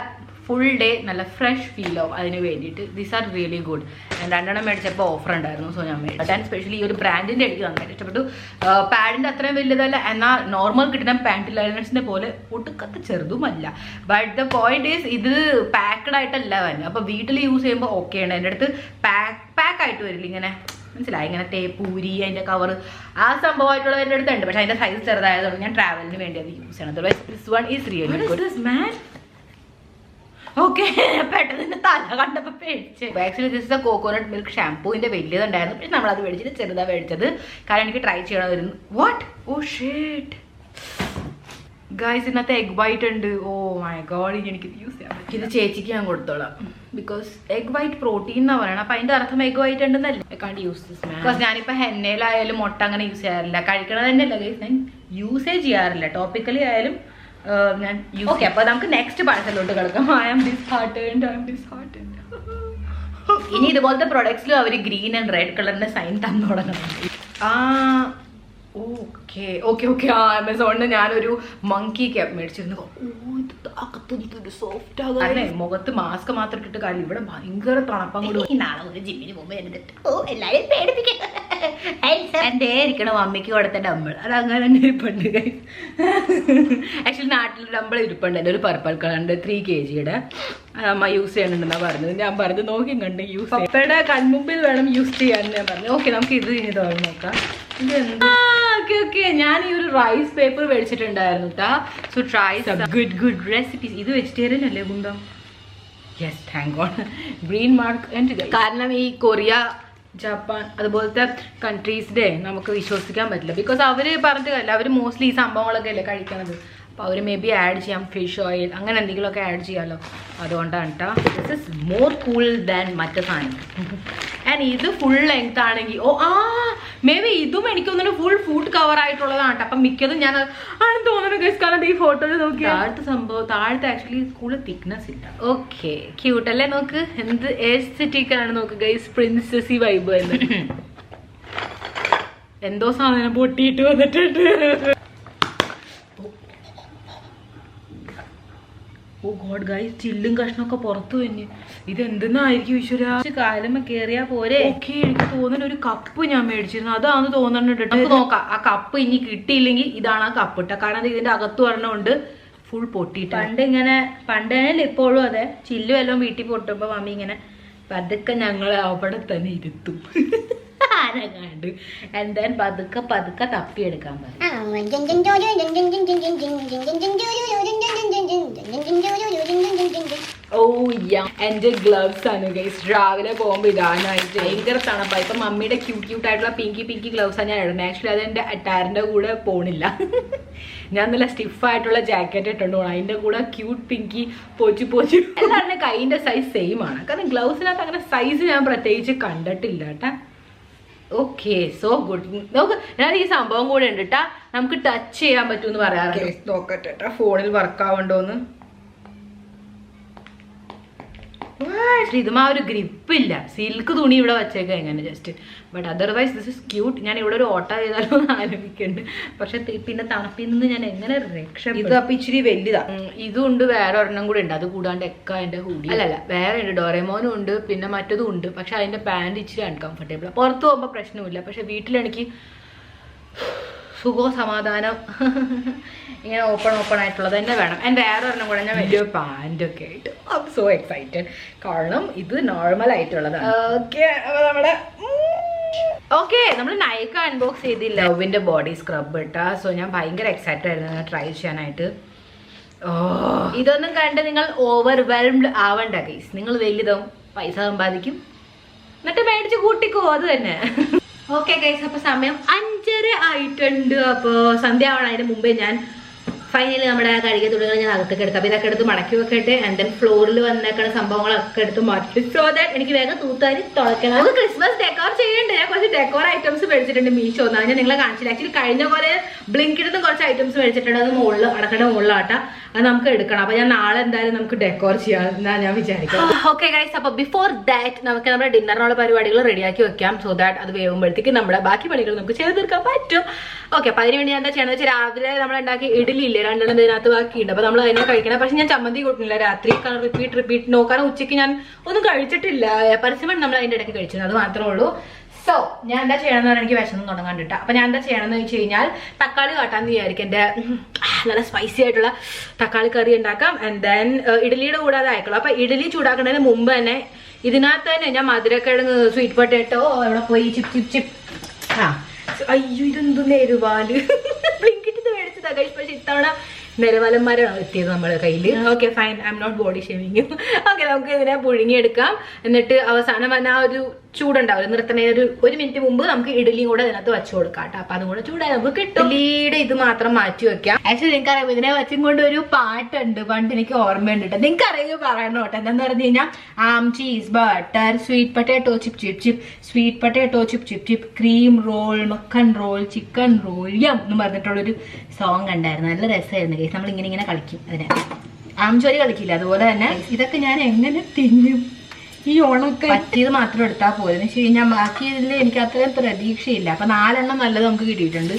ഫുൾ ഡേ നല്ല ഫ്രഷ് ഫീൽ ആവും അതിന് വേണ്ടിയിട്ട്. These are really good. ഞാൻ 2 മേടിച്ചപ്പോൾ ഓഫർ ഉണ്ടായിരുന്നു, സോ ഞാൻ മേടിച്ചു. ആൻഡ് സ്പെഷ്യലി ഈ ഒരു ബ്രാൻഡിൻ്റെ എനിക്ക് നന്നായിട്ട് ഇഷ്ടപ്പെട്ടു. പാഡിൻ്റെ അത്രയും വലുതല്ല, എന്നാൽ നോർമൽ കിട്ടുന്ന പാൻറ്റ് ലൈനേഴ്സിൻ്റെ പോലെ ഒട്ടുക്കത്ത് ചെറുതുമല്ല. ബട്ട് ദ പോയിന്റ് ഈസ് ഇത് പാക്കഡ് ആയിട്ടല്ല വരുന്നത്. അപ്പോൾ വീട്ടിൽ യൂസ് ചെയ്യുമ്പോൾ ഓക്കെയാണ്. എൻ്റെ അടുത്ത് പാക്കായിട്ട് വരില്ല, ഇങ്ങനെ മനസ്സിലായി, ഇങ്ങനെ ടേപ്പ് ഊരി അതിൻ്റെ കവർ ആ സംഭവമായിട്ടുള്ളത് എൻ്റെ അടുത്തുണ്ട്. പക്ഷേ അതിൻ്റെ സൈസ് ചെറുതായതുകൊണ്ട് ഞാൻ ട്രാവലിന് വേണ്ടി അത് യൂസ് ചെയ്യണം. Otherwise this one is really good. Okay, പെട്ടെന്ന് തല കണ്ടപ്പോൾ പേടിച്ച്. Actually this is a coconut milk ഷാംപൂവിൻ്റെ വലിയതുണ്ടായിരുന്നു, പക്ഷെ നമ്മളത് മേടിച്ചിട്ട് ചെറുതാണ് മേടിച്ചത്. കാരണം എനിക്ക് ട്രൈ ചെയ്യണമായിരുന്നു. വാട്ട്? ഓ ഷേറ്റ് ഗൈസ്, ഇതിനകത്ത് എഗ് വൈറ്റ് ഉണ്ട്. ഓ മൈ ഗോഡ്, എനിക്ക് യൂസ് ചെയ്യാൻ പറ്റും. ഇത് ചേച്ചിക്ക് ഞാൻ കൊടുത്തോളാം. ബിക്കോസ് എഗ് വൈറ്റ് പ്രോട്ടീൻ എന്നാ പറയണം. അപ്പം അതിൻ്റെ അർത്ഥം എഗ് വൈറ്റ് ഉണ്ടെന്നല്ലേ. I can't use this man. Because ഞാനിപ്പോൾ ഹെന്നയിലായാലും മുട്ട അങ്ങനെ യൂസ് ചെയ്യാറില്ല. കഴിക്കണത് തന്നെയല്ല ഗൈസ്, ഞാൻ യൂസേ ചെയ്യാറില്ല. ടോപ്പിക്കലി ആയാലും ഞാൻ യൂസ്. ഓക്കെ, അപ്പോൾ നമുക്ക് നെക്സ്റ്റ് പാഴ്സലോട്ട് കിടക്കാം. I am disheartened. ഇനി ഇതുപോലത്തെ പ്രൊഡക്ട്സിലും അവർ ഗ്രീൻ ആൻഡ് റെഡ് കളറിന്റെ സൈൻ തന്നു തുടങ്ങണം. Okay okay okay. ആമസോണിന് ഞാനൊരു മങ്കി ക്യാപ്പ് മേടിച്ചിരുന്നു. സോഫ്റ്റ് ആകാതെ മുഖത്ത് മാസ്ക് മാത്രം ഇട്ടിട്ട് കാര്യം ഇവിടെ ഭയങ്കര തണുപ്പം കൂടി. നാളെ ഒരു ജിമ്മിന് പോകുമ്പോൾ എല്ലാവരും പേടിപ്പിക്കും. എൻ്റെ ഇരിക്കണം മമ്മിക്ക് കൊടുത്ത ഡമ്പിൾ, അത് അങ്ങനെ തന്നെ ഇരിപ്പുണ്ട്. ആക്ച്വലി നാട്ടിൽ ഡമ്പിൾ ഇരിപ്പുണ്ട്. എൻ്റെ ഒരു പർപ്പിൾ കളറിൻ്റെ 3 kg അമ്മ യൂസ് ചെയ്യണമെന്നാണ് പറഞ്ഞത്. ഞാൻ പറഞ്ഞു നോക്കി കണ്ട് യൂസ് പപ്പയുടെ കൺമുമ്പിൽ വേണം യൂസ് ചെയ്യാൻ ഞാൻ പറഞ്ഞു. ഓക്കെ, നമുക്ക് ഇത് ഇനി തുറന്ന് നോക്കാം. ഓക്കെ ഓക്കെ, ഞാൻ ഈ ഒരു റൈസ് പേപ്പർ മേടിച്ചിട്ടുണ്ടായിരുന്നു കേട്ടോ. So try good recipes. ഇത് വെജിറ്റേറിയൻ അല്ലേ ഗുണ്ടം? Yes, thank god. Green mark. കാരണം ഈ കൊറിയ, ജപ്പാൻ അതുപോലത്തെ കൺട്രീസിൻ്റെ നമുക്ക് വിശ്വസിക്കാൻ പറ്റില്ല. ബിക്കോസ് അവർ പറഞ്ഞിട്ട് കാര്യമില്ല, അവർ മോസ്റ്റ്ലി ഈ സംഭവങ്ങളൊക്കെ അല്ലേ കഴിക്കണത്. അപ്പോൾ അവർ മേ ബി ആഡ് ചെയ്യാം ഫിഷ് ഓയിൽ അങ്ങനെ എന്തെങ്കിലുമൊക്കെ ആഡ് ചെയ്യാമല്ലോ, അതുകൊണ്ടാണ് കേട്ടോ. This is more cool than മറ്റേ സാധനം. ആൻഡ് ഇത് ഫുൾ ലെങ്ത് ആണെങ്കിൽ മേ ബി ഇതും എനിക്കൊന്നിട്ട് ഫുൾ ഫുഡ് കവർ ആയിട്ടുള്ളതാണ് കേട്ടോ. അപ്പം മിക്കതും ഞാൻ ആണ് തോന്നുന്നു ഗൈസ്, കാരണം ഈ ഫോട്ടോയിൽ നോക്കി താഴത്തെ സംഭവം താഴത്തെ ആക്ച്വലി കൂടുതൽ തിക്നെസ് ഇല്ല. ഓക്കെ, ക്യൂട്ടല്ലേ? നോക്ക് എന്ത് എസ്തെറ്റിക് ആണ് നോക്ക് ഗൈസ്, പ്രിൻസസി വൈബ് എന്ന്. എന്തോ സാധനം പൊട്ടിയിട്ട് വന്നിട്ടുണ്ട്. ഓ ഗോഡ് ഗൈസ്, ചില്ലും കഷ്ണമൊക്കെ പുറത്തു തന്നെ. ഇത് എന്തെന്നായിരിക്കും ഈശ്വര? കാലമ്മ കേറിയാ പോരെ. ഓക്കെ, എനിക്ക് തോന്നുന്ന ഒരു കപ്പ് ഞാൻ മേടിച്ചിരുന്നു, അതാന്ന് തോന്നുന്നുണ്ട്. നമുക്ക് നോക്കാം ആ കപ്പ് ഇനി കിട്ടിയില്ലെങ്കിൽ ഇതാണ് ആ കപ്പ് ഇട്ട. കാരണം ഇതിന്റെ അകത്ത് പറഞ്ഞുകൊണ്ട് ഫുൾ പൊട്ടിയിട്ട്. പണ്ട് ഇപ്പോഴും അതെ, ചില്ലും എല്ലാം വീട്ടിൽ പൊട്ടുമ്പോ മമ്മി ഇങ്ങനെ പതുക്കെ ഞങ്ങളെ അവിടെ തന്നെ ഇരുത്തും ആനങ്ങാണ്ട്. ആൻഡ് ദെൻ പതുക്കെ തപ്പിയെടുക്കാൻ പറയും. ഓ യാ, എന്റെ ഗ്ലൗസ് ആണ് ഗൈസ്. രാവിലെ പോകുമ്പോൾ ഇടാനായിട്ട് ഭയങ്കര തണുപ്പാണ്. ഇപ്പൊ മമ്മിയുടെ ക്യൂട്ട് ആയിട്ടുള്ള പിങ്കി ഗ്ലൗസ് ആണ് ഞാൻ ഇടുന്നത്. ആക്ച്വലി അത് എന്റെ അറ്റാറിന്റെ കൂടെ പോണില്ല. ഞാൻ നല്ല സ്റ്റിഫായിട്ടുള്ള ജാക്കറ്റ് ഇട്ടുണ്ട് പോകണം. അതിന്റെ കൂടെ ക്യൂട്ട് പിങ്കി പോച്ചു എല്ലാവരുടെ കൈയിന്റെ സൈസ് സെയിം ആണ്. കാരണം ഗ്ലൗസിനകത്ത് അങ്ങനെ സൈസ് ഞാൻ പ്രത്യേകിച്ച് കണ്ടിട്ടില്ല കേട്ടാ. Okay, so good. നോക്ക്, ഞാൻ ഈ സംഭവം കൂടെ ഉണ്ട് കേട്ടാ, നമുക്ക് ടച്ച് ചെയ്യാൻ പറ്റുമെന്ന് പറയാറുണ്ട്. നോക്കട്ടെ ഫോണിൽ വർക്ക് ആവണ്ടോന്ന്. ഇതും ആ ഒരു ഗ്രിപ്പില്ല. സിൽക്ക് തുണി ഇവിടെ വച്ചേക്കാം എങ്ങനെ just. But otherwise this is cute. ഞാൻ ഇവിടെ ഒരു ഓട്ട ചെയ്താലോ എന്ന് ആലോചിക്കുന്നുണ്ട്. പക്ഷെ പിന്നെ തണുപ്പിൽ നിന്ന് ഞാൻ എങ്ങനെ രക്ഷ. ഇത് അപ്പൊ ഇച്ചിരി വലുതാ. ഇതുണ്ട്, വേറെ ഒരെണ്ണം കൂടെ ഉണ്ട്. അത് കൂടാണ്ട് ഒക്കെ അതിന്റെ ഹൂഡി അല്ലല്ല വേറെ ഉണ്ട്, ഡോറേമോനും ഉണ്ട്, പിന്നെ മറ്റതും ഉണ്ട്. പക്ഷെ അതിന്റെ പാൻറ് ഇച്ചിരി അൺകംഫർട്ടബിൾ. പുറത്ത് പോകുമ്പോ പ്രശ്നമില്ല, പക്ഷെ വീട്ടിലെനിക്ക് സുഖവും സമാധാനം ഇങ്ങനെ ഓപ്പൺ ആയിട്ടുള്ളത് തന്നെ വേണം. ആൻഡ് വേറെ ഒരെണ്ണം കൂടെ ഞാൻ വലിയ പാൻറ്റൊക്കെ ആയിട്ട് ഐ എം സോ എക്സൈറ്റഡ്. കാരണം ഇത് നോർമൽ ആയിട്ടുള്ളതാണ്. ഓക്കെ, അപ്പോൾ നമ്മൾ നൈക്ക അൺബോക്സ് ചെയ്തില്ല ലവിന്റെ ബോഡി സ്ക്രബ് ഇട്ടാ. സോ ഞാൻ ഭയങ്കര എക്സൈറ്റഡ് ആയിരുന്നു ട്രൈ ചെയ്യാനായിട്ട്. ഇതൊന്നും കണ്ട് നിങ്ങൾ ഓവർവെൽംഡ് ആവണ്ട ഗൈസ്. നിങ്ങൾ വലുതും പൈസ സമ്പാദിക്കും, എന്നിട്ട് മേടിച്ച് കൂട്ടിക്കോ, അത് തന്നെ. ഓക്കെ ഗൈസ്, അപ്പൊ സമയം 5:30 ആയിട്ടുണ്ട്. അപ്പോൾ സന്ധ്യ ആവണതിന് മുമ്പേ ഞാൻ ഫൈനലി നമ്മുടെ കഴുകിയ തുണികൾ ഞാൻ അകത്തേക്ക് എടുത്തു. അപ്പോൾ ഇതൊക്കെ എടുത്ത് മടക്കി വെക്കട്ടെ. ആൻഡ് ദെൻ ഫ്ലോറിൽ വന്നേക്കുന്ന സംഭവങ്ങളൊക്കെ എടുത്ത് മാറ്റി. സോ ദാറ്റ് എനിക്ക് വേഗം തൂത്താരി തുളയ്ക്കണം. നമുക്ക് ക്രിസ്മസ് ഡെക്കോർ ചെയ്യണ്ടേ. ഞാൻ കുറച്ച് ഡെക്കോർ ഐറ്റംസ് മേടിച്ചിട്ടുണ്ട് മീഷോ. ഞാൻ നിങ്ങളെ കാണിച്ചില്ല. ആക്ച്വലി കഴിഞ്ഞ പോലെ ബ്ലിങ്കിടുന്ന് കുറച്ച് ഐറ്റംസ് മേടിച്ചിട്ടുണ്ട്. അത് മുകളിൽ അടക്കയുടെ മുകളിലാട്ടാ. അത് നമുക്ക് എടുക്കണം. അപ്പൊ ഞാൻ നാളെ എന്തായാലും നമുക്ക് ഡെക്കോർ ചെയ്യാം എന്നാ ഞാൻ വിചാരിക്കാം. ഓക്കെ ഗൈസ്, അപ്പൊ ബിഫോർ ദാറ്റ് നമുക്ക് നമ്മുടെ ഡിന്നറിനുള്ള പരിപാടികൾ റെഡിയാക്കി വെക്കാം. സോ ദാറ്റ് അത് വേവുമ്പോഴത്തേക്ക് നമ്മുടെ ബാക്കി പണികൾ നമുക്ക് ചെയ്ത് തീർക്കാൻ പറ്റും. ഓക്കെ, അപ്പൊ അതിന് വേണ്ടി ഞാൻ എന്താ ചെയ്യണമെന്ന് വെച്ചാൽ രാവിലെ നമ്മൾ ഉണ്ടാക്കി ഇഡലി ഇല്ലേ, 2 ഇതിനകത്ത് ബാക്കിയുണ്ട്. അപ്പൊ നമ്മൾ അതിനെ കഴിക്കണം. പക്ഷെ ഞാൻ ചമ്മന്തി കൂട്ടുന്നില്ല രാത്രി. കാരണം റിപ്പീറ്റ് നോക്കാൻ ഉച്ചയ്ക്ക് ഞാൻ ഒന്നും കഴിച്ചിട്ടില്ല. പരസ്യമാണ് നമ്മൾ അതിന്റെ ഇടയ്ക്ക് കഴിച്ചത്, അത് മാത്രമേ ഉള്ളൂ. സോ ഞാൻ എന്താ ചെയ്യണമെന്ന് പറഞ്ഞാൽ എനിക്ക് വിശന്ന് തുടങ്ങാണ്ടിട്ടാ. അപ്പൊ ഞാൻ എന്താ ചെയ്യണമെന്ന് വെച്ച് കഴിഞ്ഞാൽ തക്കാളി കാട്ടാന്ന് വിചാരിക്കും. എൻ്റെ നല്ല സ്പൈസി ആയിട്ടുള്ള തക്കാളി കറി ഉണ്ടാക്കാം. ആൻഡ് ദെൻ ഇഡലിയുടെ കൂടെ അത് അയക്കണം. അപ്പൊ ഇഡലി ചൂടാക്കുന്നതിന് മുമ്പ് തന്നെ ഇതിനകത്ത് തന്നെ ഞാൻ മധുരക്കിഴങ്ങ്, സ്വീറ്റ് പൊട്ടേറ്റോ, അവിടെ പോയി ചിപ്പ് അയ്യോ ഇതെന്തൊന്നും എരുവാല് ബ്ലിങ്കിട്ട് മേടിച്ചതാ കഴിച്ചു. പക്ഷെ ഇത്തവണ നിലവാലന്മാരാണ് എത്തിയത് നമ്മുടെ കയ്യിൽ. Okay fine, I am not body shaving. Okay, നമുക്ക് ഇതിനെ പുഴുങ്ങിയെടുക്കാം. എന്നിട്ട് അവസാനം വന്ന ആ ഒരു ചൂടുണ്ടാവില്ല, നിർത്തണ ഒരു മിനിറ്റ് മുമ്പ് നമുക്ക് ഇഡലിയും കൂടെ അതിനകത്ത് വെച്ചു കൊടുക്കാം കേട്ടോ. അപ്പൊ അതും കൂടെ ചൂടായി നമുക്ക് കിട്ടും. ഇഡലിയുടെ ഇത് മാത്രം മാറ്റി വെക്കാം. ആക്ച്വലി നിങ്ങൾക്ക് അറിയാം, ഇതിനെ വെച്ചും കൊണ്ട് ഒരു പാട്ടുണ്ട്, പണ്ട് എനിക്ക് ഓർമ്മയുണ്ട് കേട്ടോ. നിങ്ങൾക്ക് അറിയുക പറയണം കേട്ടോ. എന്താന്ന് പറഞ്ഞു കഴിഞ്ഞാൽ ham cheese butter sweet potato chip sweet potato chip cream roll, makkhan roll, chicken roll എന്ന് പറഞ്ഞിട്ടുള്ളൊരു സോങ് ഉണ്ടായിരുന്നു. നല്ല രസമായിരുന്നു. നമ്മൾ ഇങ്ങനെ കളിക്കും. അതിനെ ആംചോരി കളിക്കില്ല, അതുപോലെ തന്നെ ഇതൊക്കെ ഞാൻ എങ്ങനെ തിന്നും. ഈ ഉണക്ക പറ്റിയത് മാത്രം എടുത്താൽ പോലെ എന്ന് വെച്ച് കഴിഞ്ഞാൽ ബാക്കിയതിൽ എനിക്ക് അത്രയും പ്രതീക്ഷയില്ല. അപ്പൊ 4 എണ്ണം നല്ലത് നമുക്ക് കിട്ടിയിട്ടുണ്ട്.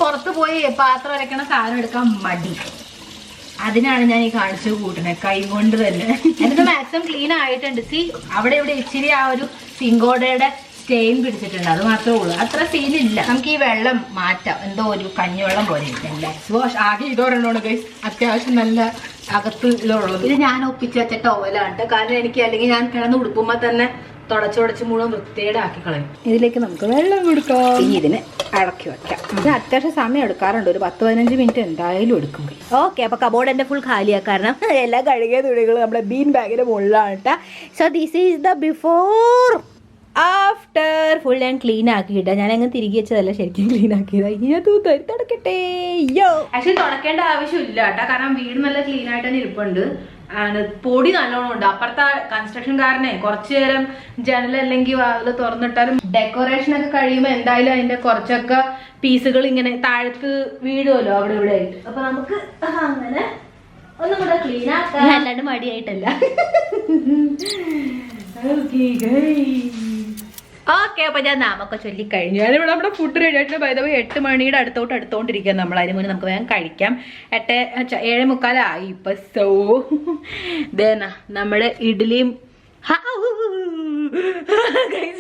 പുറത്ത് പോയി പാത്രം അരക്കണ സാധനം എടുക്കാൻ മടി. അതിനാണ് ഞാൻ ഈ കാണിച്ചു കൂട്ടുന്നത് കൈ കൊണ്ട് തന്നെ. എന്നിട്ട് മാക്സിമം ക്ലീൻ ആയിട്ടുണ്ട്. സി അവിടെ ഇവിടെ ഇച്ചിരി ആ ഒരു സിങ്കോടയുടെ സ്റ്റെയിൻ പിടിച്ചിട്ടുണ്ട്, അത് മാത്രമേ ഉള്ളൂ. അത്ര സീനില്ല. നമുക്ക് ഈ വെള്ളം മാറ്റാം. എന്തോ ഒരു കഞ്ഞിവെള്ളം പോലെ ഇരിക്കല്ലേ. വാഷ് ആകെ ഇതോരെണ്ണമാണ് ഗൈസ്, അത്യാവശ്യം നല്ല അകത്തുള്ളത്. ഇത് ഞാൻ ഒപ്പിച്ച് വെച്ച ടവലാണ്. കാരണം എനിക്ക് അല്ലെങ്കിൽ ഞാൻ കിടന്ന് ഉടുപ്പുമ്പോൾ തന്നെ തുടച്ചുടച്ച് മുഴുവൻ വൃത്തിയുടെ ആക്കി കളയും. ഇതിലേക്ക് നമുക്ക് വെള്ളം കൊടുക്കാം. ഇനി ഇതിനെ ഇളക്കി വെക്കാം. ഇത് അത്യാവശ്യം സമയം എടുക്കാറുണ്ട്, ഒരു 10-15 മിനിറ്റ് എന്തായാലും എടുക്കും. ഓക്കെ, അപ്പൊ കബോർഡ് എന്റെ ഫുൾ കാലിയാ. കാരണം എല്ലാ കഴുകിയ തുണികളും നമ്മുടെ ബീൻ ബാഗിന്റെ മുകളിലാണ് കേട്ടോ. So this is the before after. Full ഞാൻ ക്ലീൻ ആക്കിയിട്ടാ. ഞാൻ അങ്ങനെ തിരികെ വെച്ചതല്ല, ശരിക്കും ക്ലീൻ ആക്കിയതാ. ഇനി ഞാൻ തൂത്തരി തുടക്കട്ടെ. യോ ആക്ച്വലി തുടക്കേണ്ട ആവശ്യമില്ല കേട്ടോ. കാരണം വീട് നല്ല ക്ലീൻ ആയിട്ട് തന്നെ ഇരിപ്പുണ്ട്. പൊടി നല്ലോണം ഉണ്ട്. അപ്പുറത്തെ കൺസ്ട്രക്ഷൻകാരനെ കുറച്ചു നേരം ജനലല്ലെങ്കിൽ വാതിൽ തുറന്നിട്ടാലും ഡെക്കറേഷൻ ഒക്കെ കഴിയുമ്പോൾ എന്തായാലും അതിന്റെ കുറച്ചൊക്കെ പീസുകൾ ഇങ്ങനെ താഴത്ത് വീഴുമല്ലോ അവിടെ ഇവിടെ ആയിട്ട്. അപ്പൊ നമുക്ക് അങ്ങനെ ഒന്നും കൂടെ ക്ലീൻ ആക്കാം, അല്ലാണ്ട് മടിയായിട്ടല്ല. ഓക്കെ, അപ്പൊ ഞാൻ നാമൊക്കെ ചൊല്ലിക്കഴിഞ്ഞു. ഞാനിവിടെ നമ്മുടെ ഫുഡ് റെഡി ആയിട്ട് ബൈ ദ വേ 8 മണിയുടെ അടുത്തോണ്ടിരിക്കുക നമ്മൾ. അതിന് മുന്നേ നമുക്ക് വേഗം കഴിക്കാം. 7:45 ഇപ്പൊ. സോ ദേനാ നമ്മുടെ ഇഡ്ഡലിയും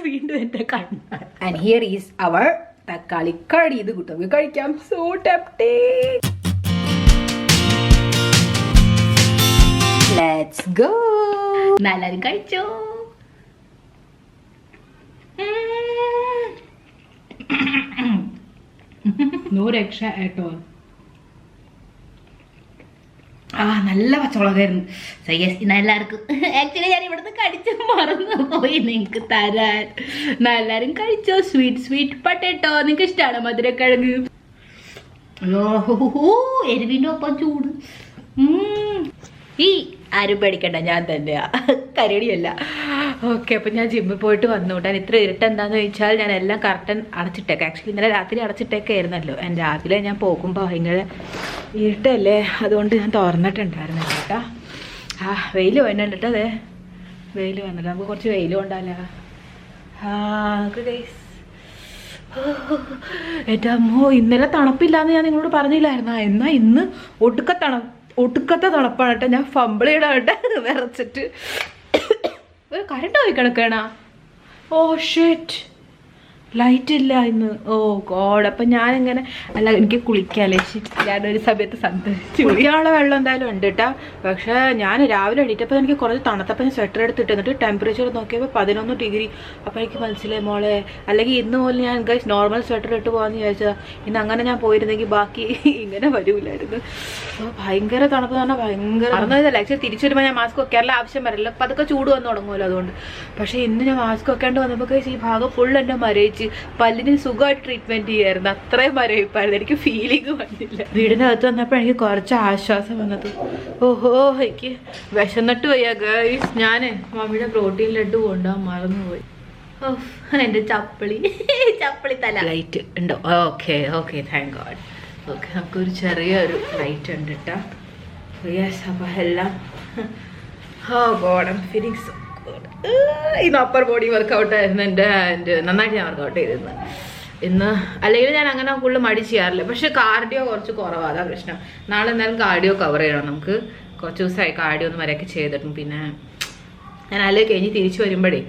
വീണ്ടും എന്റെ കണ്ണ. ആൻഡ് ഹിയർ ഈസ് അവർ തക്കാളി കറി. ഇത് കൂട്ടം കഴിക്കാം. So tempting. Let's go. എല്ലാവരും കഴിച്ചോ? നോ രക്ഷ ആട്ടോ. നല്ല പച്ചമുളകായിരുന്നു. സോ യെസ്, ഇന്ന് എല്ലാവർക്കും ആക്ച്വലി ഞാൻ ഇവിടുന്ന് കഴിച്ചു മറന്നു പോയി നിങ്ങൾക്ക് തരാൻ. എല്ലാവരും കഴിച്ചോ? സ്വീറ്റ് പൊട്ടേറ്റോ നിങ്ങൾക്ക് ഇഷ്ടമാണോ? മധുരക്കിഴങ്ങ്. എരിവിൻ്റെ ഒപ്പം ചൂട്. ഈ ആരും പേടിക്കണ്ട, ഞാൻ തന്നെയാ, കരടിയല്ല. ഓക്കെ, അപ്പം ഞാൻ ജിമ്മിൽ പോയിട്ട് വന്നുകൂട്ടാൻ. ഇത്ര ഇരുട്ട് എന്താണെന്ന് ചോദിച്ചാൽ ഞാൻ എല്ലാം കർട്ടൻ അടച്ചിട്ടേക്കാം. ആക്ച്വലി ഇന്നലെ രാത്രി അടച്ചിട്ടേക്കായിരുന്നല്ലോ. ആൻഡ് രാവിലെ ഞാൻ പോകുമ്പോൾ ഭയങ്കര ഇരുട്ടല്ലേ, അതുകൊണ്ട് ഞാൻ തുറന്നിട്ടുണ്ടായിരുന്നു കേട്ടോ. വെയിൽ വന്നിട്ട് കേട്ടോ. അതെ വെയിൽ വന്നിട്ട് നമുക്ക് കുറച്ച് വെയിൽ കൊണ്ടല്ല. എൻ്റെ അമ്മോ, ഇന്നലെ തണുപ്പില്ലാന്ന് ഞാൻ നിങ്ങളോട് പറഞ്ഞില്ലായിരുന്നാ? എന്നാൽ ഇന്ന് ഒടുക്കത്തെ തണുപ്പാണ് കേട്ടോ. ഞാൻ ഫമ്പിളിയുടെ കേട്ടെ വിറച്ചിട്ട് കറണ്ട് പോയി കിടക്കണ. ഓ ഷിറ്റ്, ലൈറ്റ് ഇല്ല ഇന്ന്. ഓ ഗോഡ്. അപ്പം ഞാനിങ്ങനെ അല്ല, എനിക്ക് കുളിക്കാല്ലേ, ഞാനൊരു സമയത്ത് സന്തോഷിച്ചു. കുളിക്കാനുള്ള വെള്ളം എന്തായാലും ഉണ്ട് കേട്ടോ. പക്ഷേ ഞാൻ രാവിലെ എണീറ്റപ്പോൾ എനിക്ക് കുറച്ച് തണുത്തപ്പോൾ ഞാൻ സ്വെറ്റർ എടുത്തിട്ട് എന്നിട്ട് ടെമ്പറേച്ചർ നോക്കിയപ്പോൾ 11 ഡിഗ്രി. അപ്പോൾ എനിക്ക് മനസ്സിലായി മോളെ, അല്ലെങ്കിൽ ഇന്ന് പോലും ഞാൻ ഗൈസ് നോർമൽ സ്വെറ്റർ ഇട്ട് പോകാമെന്ന് വിചാരിച്ചതാണ്. ഇന്ന് അങ്ങനെ ഞാൻ പോയിരുന്നെങ്കിൽ ബാക്കി ഇങ്ങനെ വരൂലായിരുന്നു. അപ്പോൾ ഭയങ്കര തണുപ്പ് പറഞ്ഞാൽ ഭയങ്കര മറന്നതല്ല. ആക്ച്വലി തിരിച്ചു വരുമ്പോൾ ഞാൻ മാസ്ക് വെക്കാനുള്ള ആവശ്യം വരില്ല, അപ്പോൾ അതൊക്കെ ചൂട് വന്ന് തുടങ്ങുമല്ലോ അതുകൊണ്ട്. പക്ഷേ ഇന്ന് ഞാൻ മാസ്ക് വെക്കാണ്ട് വന്നപ്പോൾ ഗൈസ് ഈ ഭാഗം ഫുൾ എന്നെ മരയിച്ച് പല്ലിന് സുഖമായിട്ട് ട്രീറ്റ്മെന്റ് ചെയ്യായിരുന്നു. അത്രയും മരവിപ്പായിരുന്നു, എനിക്ക് ഫീലിംഗ് വന്നില്ല. വീടിൻ്റെ അകത്ത് വന്നപ്പോൾ എനിക്ക് കുറച്ച് ആശ്വാസം വന്നത്. ഓഹോ, എനിക്ക് വിശന്നിട്ട് പോയാ ഗൈസ്. ഞാൻ മമ്മിയുടെ പ്രോട്ടീൻ ലഡ്ഡു കൊണ്ടുപോകാൻ മറന്നുപോയി. എൻ്റെ ചപ്പിളി തല. ലൈറ്റ് ഉണ്ടോ? Okay okay, thank God. Okay, നമുക്കൊരു ചെറിയൊരു ലൈറ്റ് ഉണ്ട് കേട്ടോ. യെസ്, അപ്പോൾ എല്ലാം God, I am feeling so good. ഇന്ന് അപ്പർ ബോഡി വർക്കൗട്ടായിരുന്നു എൻ്റെ. നന്നായിട്ട് ഞാൻ വർക്കൗട്ട് ചെയ്തിരുന്നു ഇന്ന്. അല്ലെങ്കിൽ ഞാൻ അങ്ങനെ ഫുള്ള് മടി ചെയ്യാറില്ല. പക്ഷെ കാർഡിയോ കുറച്ച് കുറവാണ്, അതാ പ്രശ്നം. നാളെ എന്തായാലും കാർഡിയോ കവർ ചെയ്യണം. നമുക്ക് കുറച്ച് ദിവസമായി കാർഡിയോ ഒന്ന് വരെയൊക്കെ ചെയ്തിട്ടും. പിന്നെ ഞാൻ അതിലേക്ക് കഴിഞ്ഞ് തിരിച്ചു വരുമ്പോഴേ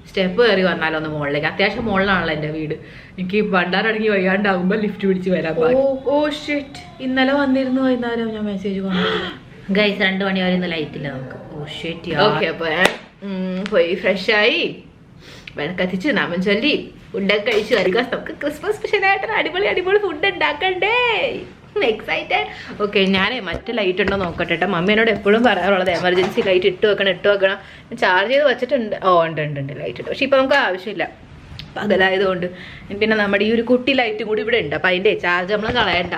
സ്റ്റെപ്പ് കയറി വന്നാലോ ഒന്ന് മുകളിലേക്ക്. അത്യാവശ്യം മുകളിലാണല്ലോ എൻ്റെ വീട്. എനിക്ക് പണ്ടാറടങ്ങി വയ്യാണ്ടാകുമ്പോൾ ലിഫ്റ്റ് പിടിച്ച് വരാൻ. ഓ ഷിറ്റ്, ഇന്നലെ വന്നിരുന്നു വൈകുന്നേരം. ഞാൻ മെസ്സേജ് കൊണ്ടുവന്നു ഗൈസ്. 2 മണി വരെ ഇന്ന് ലൈറ്റ് ഇല്ല നമുക്ക്. Oh shit. ഓക്കെ, അപ്പോൾ പോയി ഫ്രഷായി വിളക്കത്തിച്ച് നാമം ചൊല്ലി ഫുഡൊക്കെ കഴിച്ചു വരിക. നമുക്ക് ക്രിസ്മസ് സ്പെഷ്യലായിട്ട് അടിപൊളി ഫുഡ് ഉണ്ടാക്കണ്ടേ. എക്സൈറ്റഡ്. ഓക്കെ, ഞാൻ മറ്റേ ലൈറ്റ് ഉണ്ടോ നോക്കട്ടെ കേട്ടോ. മമ്മി എന്നോട് എപ്പോഴും പറയാറുള്ളത് എമർജൻസി ലൈറ്റ് ഇട്ട് വെക്കണം. ചാർജ് ചെയ്ത് വെച്ചിട്ടുണ്ട്. ഓ ഉണ്ട് ലൈറ്റ് ഇട്ട്. പക്ഷെ ഇപ്പം നമുക്ക് ആവശ്യമില്ല, പകലായതുകൊണ്ട്. പിന്നെ നമ്മുടെ ഈ ഒരു കുട്ടി ലൈറ്റും കൂടി ഇവിടെ ഉണ്ട്. അപ്പം അതിൻ്റെ ചാർജ് നമ്മൾ കളയണ്ട,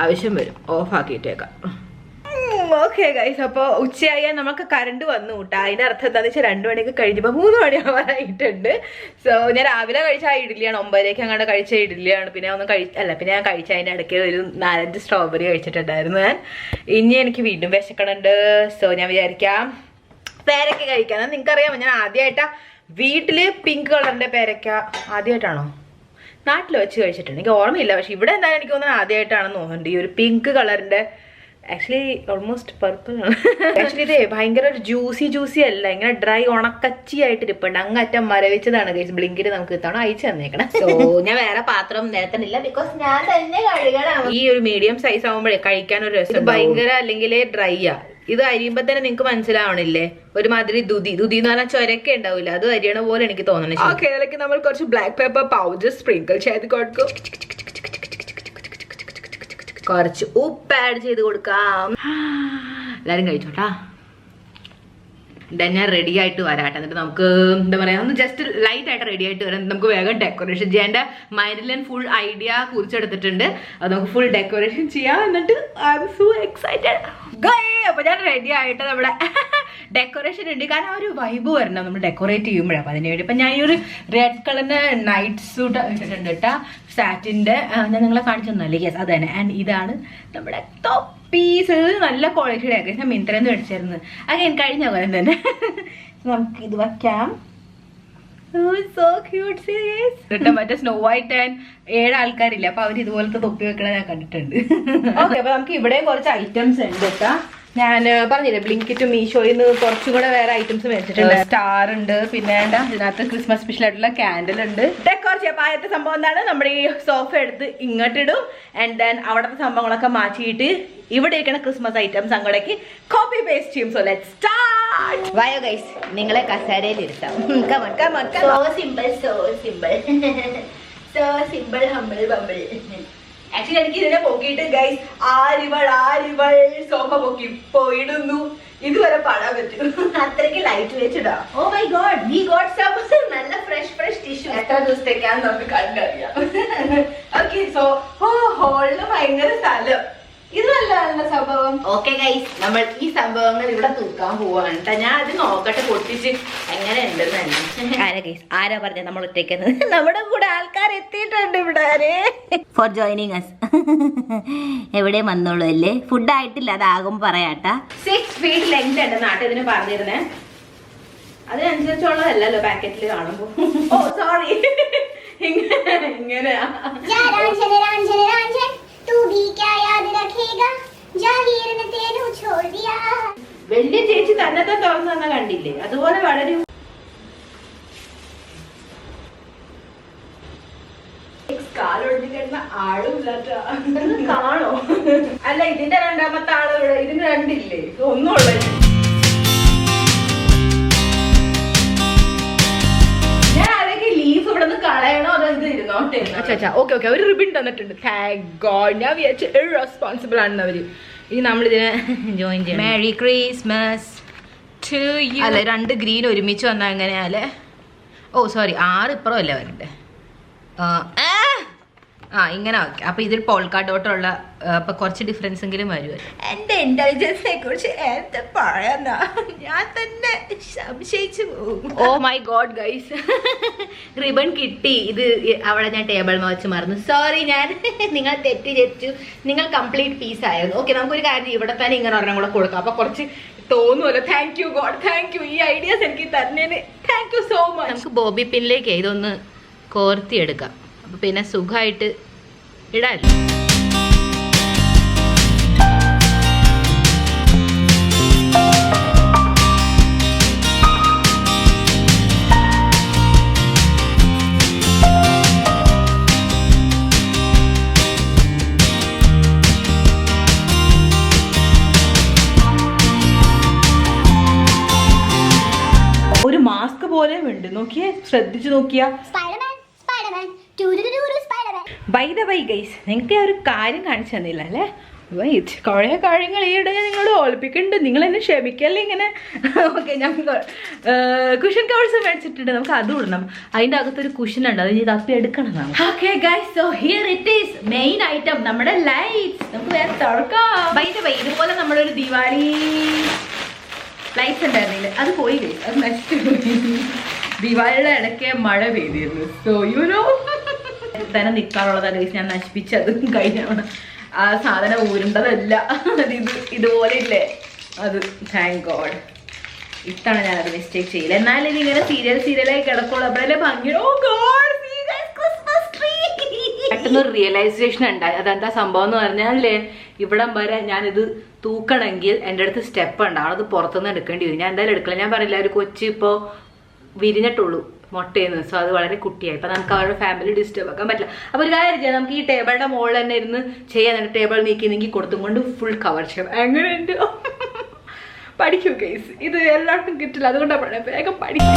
ആവശ്യം വരും. ഓഫ് ആക്കിയിട്ടേക്കാം. ഓക്കെ ഗൈസ്, അപ്പോൾ ഉച്ചയായാൽ നമുക്ക് കറണ്ട് വന്നു കൂട്ടാ. അതിൻ്റെ അർത്ഥം എന്താണെന്ന് വെച്ചാൽ 2 മണിയൊക്കെ കഴിഞ്ഞപ്പോൾ 3 മണിയാവാറായിട്ടുണ്ട്. സോ ഞാൻ രാവിലെ കഴിച്ച ആ ഇഡ്ഡലിയാണ്, 9 അങ്ങോട്ട് കഴിച്ച ഇഡ്ഡലിയാണ്. പിന്നെ പിന്നെ ഞാൻ കഴിച്ച അതിൻ്റെ ഇടയ്ക്ക് ഒരു 4-5 സ്ട്രോബെറി കഴിച്ചിട്ടുണ്ടായിരുന്നു ഞാൻ. ഇനി എനിക്ക് വീണ്ടും വിശക്കണുണ്ട്. സോ ഞാൻ വിചാരിക്കാം പേരക്ക കഴിക്കാമെന്ന്. നിങ്ങൾക്കറിയാമോ, ഞാൻ ആദ്യമായിട്ടാ വീട്ടിൽ പിങ്ക് കളറിൻ്റെ പേരക്ക ആദ്യമായിട്ടാണോ നാട്ടിൽ വെച്ച് കഴിച്ചിട്ടുണ്ട്, എനിക്ക് ഓർമ്മയില്ല. പക്ഷെ ഇവിടെ എന്തായാലും എനിക്ക് തോന്നുന്നത് ആദ്യമായിട്ടാണെന്ന് തോന്നുന്നുണ്ട് ഈ ഒരു പിങ്ക് കളറിൻ്റെ. ആക്ച്വലി ഓൾമോസ്റ്റ് പർപ്പിൾ ആണ്. ആക്ച്വലി ഇതേ ഭയങ്കര ഒരു ജ്യൂസി അല്ല, ഇങ്ങനെ ഡ്രൈ ഉണക്കച്ചി ആയിട്ട് ഇരിപ്പുണ്ട്. അങ്ങറ്റം മരവിച്ചതാണ് ഗൈസ്. ബ്ലിങ്കിന് നമുക്ക് ഇത്തവണ അയച്ചു തന്നേക്കണം. സോ ഞാൻ വേറെ പാത്രം നിരത്തണില്ല, ബിക്കോസ് ഞാൻ തന്നെ കഴുകണം. ഈ ഒരു മീഡിയം സൈസ് ആകുമ്പോഴേ കഴിക്കാൻ ഒരു രസം. ഭയങ്കര അല്ലെങ്കിൽ ഡ്രൈ ആ. ഇത് അരിയുമ്പോ തന്നെ നിങ്ങൾക്ക് മനസ്സിലാവണില്ലേ, ഒരുമാതിരി ദുതി എന്ന് പറഞ്ഞാൽ ചൊരക്കെ ഉണ്ടാവില്ല, അത് അരിയണ പോലെ എനിക്ക് തോന്നണേ. ഓക്കെ, അതിലേക്ക് നമ്മൾ കുറച്ച് ബ്ലാക്ക് പെപ്പർ പൗഡർ സ്പ്രിങ്കിൾ ചെയ്ത് കൊടുക്കും. കുറച്ച് ഉപ്പ് ആഡ് ചെയ്ത് കൊടുക്കാം. എല്ലാരും കഴിച്ചോട്ടാ. ഞാൻ റെഡി ആയിട്ട് വരാട്ടെ. എന്നിട്ട് നമുക്ക് എന്താ പറയാ, ഒന്ന് ജസ്റ്റ് ലൈറ്റ് ആയിട്ട് റെഡി ആയിട്ട് വരാം. നമുക്ക് വേഗം ഡെക്കറേഷൻ ചെയ്യാൻ. എൻ്റെ മൈൻഡിൽ ഫുൾ ഐഡിയ കുറിച്ചെടുത്തിട്ടുണ്ട്, അത് നമുക്ക് ഫുൾ ഡെക്കറേഷൻ ചെയ്യാം. എന്നിട്ട് ഐ ആം സോ എക്സൈറ്റഡ്. അപ്പൊ ഞാൻ റെഡി ആയിട്ട് നമ്മുടെ ഡെക്കറേഷൻ ഉണ്ട്. കാരണം ആ ഒരു വൈബ് വരണം നമ്മൾ ഡെക്കറേറ്റ് ചെയ്യുമ്പോഴാണ്. അപ്പൊ അതിന് വേണ്ടി ഇപ്പൊ ഞാൻ ഈ ഒരു റെഡ് കളറിന്റെ നൈറ്റ് സൂട്ട് ഇട്ടിട്ടുണ്ട് കേട്ടാ, സാറ്റിന്റെ. ഞാൻ നിങ്ങളെ കാണിച്ചു തന്നല്ലേ? യെസ്, അത് തന്നെ. ആൻഡ് ഇതാണ് നമ്മുടെ തൊപ്പീസ്. നല്ല ക്വാളിറ്റിയുടെ ഒക്കെ ഞാൻ മിന്ത്രന്ന് മേടിച്ചായിരുന്നു. അങ്ങനെ കഴിഞ്ഞ പോലെ തന്നെ നമുക്ക് ഇത് വയ്ക്കാം. So cute series. മറ്റേ സ്നോ വൈറ്റ് ആൻഡ് 7 ആൾക്കാരില്ല, അപ്പൊ അവർ ഇതുപോലത്തെ തൊപ്പി വെക്കണ ഞാൻ കണ്ടിട്ടുണ്ട്. ഓക്കെ, അപ്പൊ നമുക്ക് ഇവിടെയും കുറച്ച് ഐറ്റംസ് ഉണ്ട് കേട്ടാ. ഞാൻ പറഞ്ഞില്ലേ ബ്ലിങ്കിറ്റും മീഷോയിൽ നിന്ന് കുറച്ചും കൂടെ വേറെ ഐറ്റംസ് മേടിച്ചിട്ടുണ്ട്. സ്റ്റാർ ഉണ്ട്, പിന്നെ ഇതിനകത്ത് ക്രിസ്മസ് സ്പെഷ്യൽ ആയിട്ടുള്ള ക്യാൻഡിൽ ഉണ്ട്. ഡെക്കോർ ചെയ്യാം. ആദ്യത്തെ സംഭവം എന്താണ്, നമ്മുടെ ഈ സോഫ എടുത്ത് ഇങ്ങോട്ടിടും. ആൻഡ് ദെൻ അവിടുത്തെ സംഭവങ്ങളൊക്കെ മാറ്റിയിട്ട് ഇവിടെ ഇരിക്കുന്ന ക്രിസ്മസ് ഐറ്റംസ് അങ്ങോട്ടേക്ക് കോപ്പി പേസ്റ്റ് ചെയ്യും. So let's start. വയോ ഗൈസ്, നിങ്ങളെ കസേരയിൽ ഇരുത്താം. ഹമ്പിൾ. ആക്ച്വലി എനിക്ക് ഇതിനെ പൊക്കിയിട്ട് ഗൈസ് ആരിവൾ സോഫ പൊക്കി പോയിടുന്നു. ഇതുവരെ പാടാൻ പറ്റും, അത്രയ്ക്ക് ലൈറ്റ് വെച്ചിടാം. Oh my god, we got some നല്ല ഫ്രഷ് ടിഷ്യൂ. എത്ര ദിവസത്തേക്കാന്ന് നമുക്ക് കണ്ടറിയാം. ഓക്കെ, സോ ഹോളിന് ഭയങ്കര സ്ഥലം. ഇത് നല്ല സംഭവം. ഓക്കെ ഗൈസ്, നമ്മൾ ഈ സംഭവങ്ങൾ ഇവിടെ തൂക്കാൻ പോവാണ് കേട്ടോ. ഞാൻ അത് നോക്കട്ടെ പൊട്ടിച്ച് എങ്ങനെ ഉണ്ടെന്ന്. ആരാ ഗൈസ്, ആരാ പറഞ്ഞ നമ്മൾ ഒറ്റയ്ക്കെന്ന്? നമ്മുടെ കൂടെ ആൾക്കാർ എത്തിയിട്ടുണ്ട് ഇവിടെ. For joining us. എവിടെ വന്നോളൂ അല്ലേ? ഫുഡ് ആയിട്ടില്ല, അതാകും പറയാട്ടാ. 6 feet ലെങ്ത് ഉണ്ട് നാട്ടിൽ ഇതിന് പറഞ്ഞിരുന്നേ. അതിനനുസരിച്ചുള്ളതല്ലോ പാക്കറ്റിൽ കാണുമ്പോ. ഓ സോറി, ഇങ്ങനെയാ. വലിയ ചേച്ചി തന്നത്തെ തുറന്നു തന്നെ കണ്ടില്ലേ? അതുപോലെ വളരും. കാലൊഴിഞ്ഞ ആളും കാണോ? അല്ല, ഇതിന്റെ രണ്ടാമത്തെ ആള് ഇവിടെ. ഇതിന് രണ്ടില്ലേ? ഒന്നുള്ളൂ. ഞാൻ ആരൊക്കെ ലീഫ് ഇവിടെ നിന്ന് കളയണോ അതോ ഇത് ഇരുന്നോട്ടെ? ഓക്കെ, ഒരു റിബിൻ തന്നിട്ടുണ്ട്. Thank God. ഞാൻ വിചാരിച്ച ഇറസ്പോൺസിബിൾ ആണെന്ന് അവര്. ഇനി നമ്മളിതിനെ ജോയിൻ ചെയ്യണം. Merry Christmas to you. അല്ലെ, 2 ഗ്രീൻ ഒരുമിച്ച് വന്നാൽ എങ്ങനെയാലേ? ഓ സോറി, 6 ഇപ്പുറം അല്ലേ വരണ്ടേ? ഇങ്ങനെ ഓക്കെ. അപ്പൊ ഇതിൽ പോൾക്കാ ഡോട്ടുള്ള അപ്പൊ കുറച്ച് ഡിഫറൻസ് എങ്കിലും വരുമല്ലോ. എന്റെ ഇന്റലിജൻസിനെ കുറിച്ച് എന്താ പറയാ, ഞാൻ തന്നെ സംശയിച്ചു പോകും. Oh my God guys, ribbon കിട്ടി. ഇത് അവിടെ ഞാൻ ടേബിൾ വെച്ച് മറന്നു. സോറി, ഞാൻ നിങ്ങൾ തെറ്റിദ്ധരിച്ചു. നിങ്ങൾ കംപ്ലീറ്റ് പീസ് ആയിരുന്നു. ഓക്കെ, നമുക്കൊരു കാര്യം ഇവിടെ തന്നെ ഇങ്ങനെ ഒരെണ്ണം കൂടെ കൊടുക്കാം. അപ്പൊ കുറച്ച് തോന്നുമല്ലോ. Thank you god, thank you. ഈ ഐഡിയാസ് എനിക്ക് തരുന്നതിന് താങ്ക് യു സോ മച്ച്. നമുക്ക് ബോബി പിന്നിലേക്ക് ഇതൊന്ന് കോർത്തിയെടുക്കാം. അപ്പൊ പിന്നെ സുഖമായിട്ട് ഇടാല്ലോ. ഒരു മാസ്ക് പോലെ ഉണ്ട്, നോക്കിയേ, ശ്രദ്ധിച്ചു നോക്കിയാ. ബൈ ദ വൈ ഗൈസ്, നിങ്ങൾക്ക് ഒരു കാര്യം കാണിച്ചു തന്നില്ല അല്ലേ? വൈറ്റ് കുറേ കാര്യങ്ങൾ ഈയിടെ നിങ്ങൾ ഓളിപ്പിക്കുന്നുണ്ട്. നിങ്ങൾ എന്നെ ക്ഷമിക്കല്ലേ ഇങ്ങനെ. ഓക്കെ, ഞാൻ കുഷൻ കവേഴ്സ് മേടിച്ചിട്ടുണ്ട്. നമുക്ക് അത് ഇടണം. അതിൻ്റെ അകത്തൊരു കുഷൻ ഉണ്ട്, അത് ഇത് തപ്പി എടുക്കണം. Okay guys, so here it is main item, നമ്മുടെ ലൈറ്റ്സ്. നമുക്ക് വേറെ തുറക്കാം. ബൈ ദ വൈ, ഇതുപോലെ നമ്മളൊരു ദിവാലി ലൈറ്റ്സ് ഉണ്ടായിരുന്നില്ല, അത് പോയി ഗൈസ്, അത് നശിച്ചു പോയി. ദിവാലിയുടെ ഇടയ്ക്ക് മഴ പെയ്തിരുന്നു. സോ യുനോ തന്നെ നിൽക്കാനുള്ളതാണ് ഗൈസ്, ഞാൻ നശിപ്പിച്ചത് കഴിഞ്ഞാണ്. ആ സാധനം ഊരുണ്ടതല്ല, ഇതുപോലെ ഇല്ലേ അത്. താങ്ക് ഗോഡ്, ഇത്തവണ ഞാനത് മിസ്റ്റേക്ക് ചെയ്യില്ല. എന്നാലും ഇതിങ്ങനെ സീരിയലായി കിടക്കുള്ളൂ. അപ്പോഴല്ലേ ഭംഗി. ഓ ഗോഡ്, ക്രിസ്മസ് ട്രീ. പെട്ടെന്നൊരു റിയലൈസേഷൻ ഉണ്ടായി. അതെന്താ സംഭവം എന്ന് പറഞ്ഞാലേ, ഇവിടം വരെ ഞാനിത് തൂക്കണമെങ്കിൽ എൻ്റെ അടുത്ത് സ്റ്റെപ്പ് ഉണ്ടാവും. അത് പുറത്തുനിന്ന് എടുക്കേണ്ടി വരും. ഞാൻ എന്തായാലും എടുക്കില്ല. ഞാൻ പറയില്ല, ഒരു കൊച്ചി ഇപ്പോൾ വിരിഞ്ഞിട്ടുള്ളൂ മുട്ടയെന്ന്. സോ അത് വളരെ കുട്ടിയായി. ഇപ്പം നമുക്ക് അവരുടെ ഫാമിലി ഡിസ്റ്റർബ് ആക്കാൻ പറ്റില്ല. അപ്പോൾ ഒരു കാര്യം ചെയ്യാം, നമുക്ക് ഈ ടേബിളിൻ്റെ മുകളിൽ തന്നെ ഇരുന്ന് ചെയ്യാൻ. ടേബിൾ നീക്കി കൊടുത്തും കൊണ്ട് ഫുൾ കവർ ചെയ്യാം. അങ്ങനെ ഉണ്ട്. പഠിക്കൂ ഗൈസ്, ഇത് എല്ലാവർക്കും കിട്ടില്ല, അതുകൊണ്ടാണ് പറയുന്നത്, വേഗം പഠിക്കും.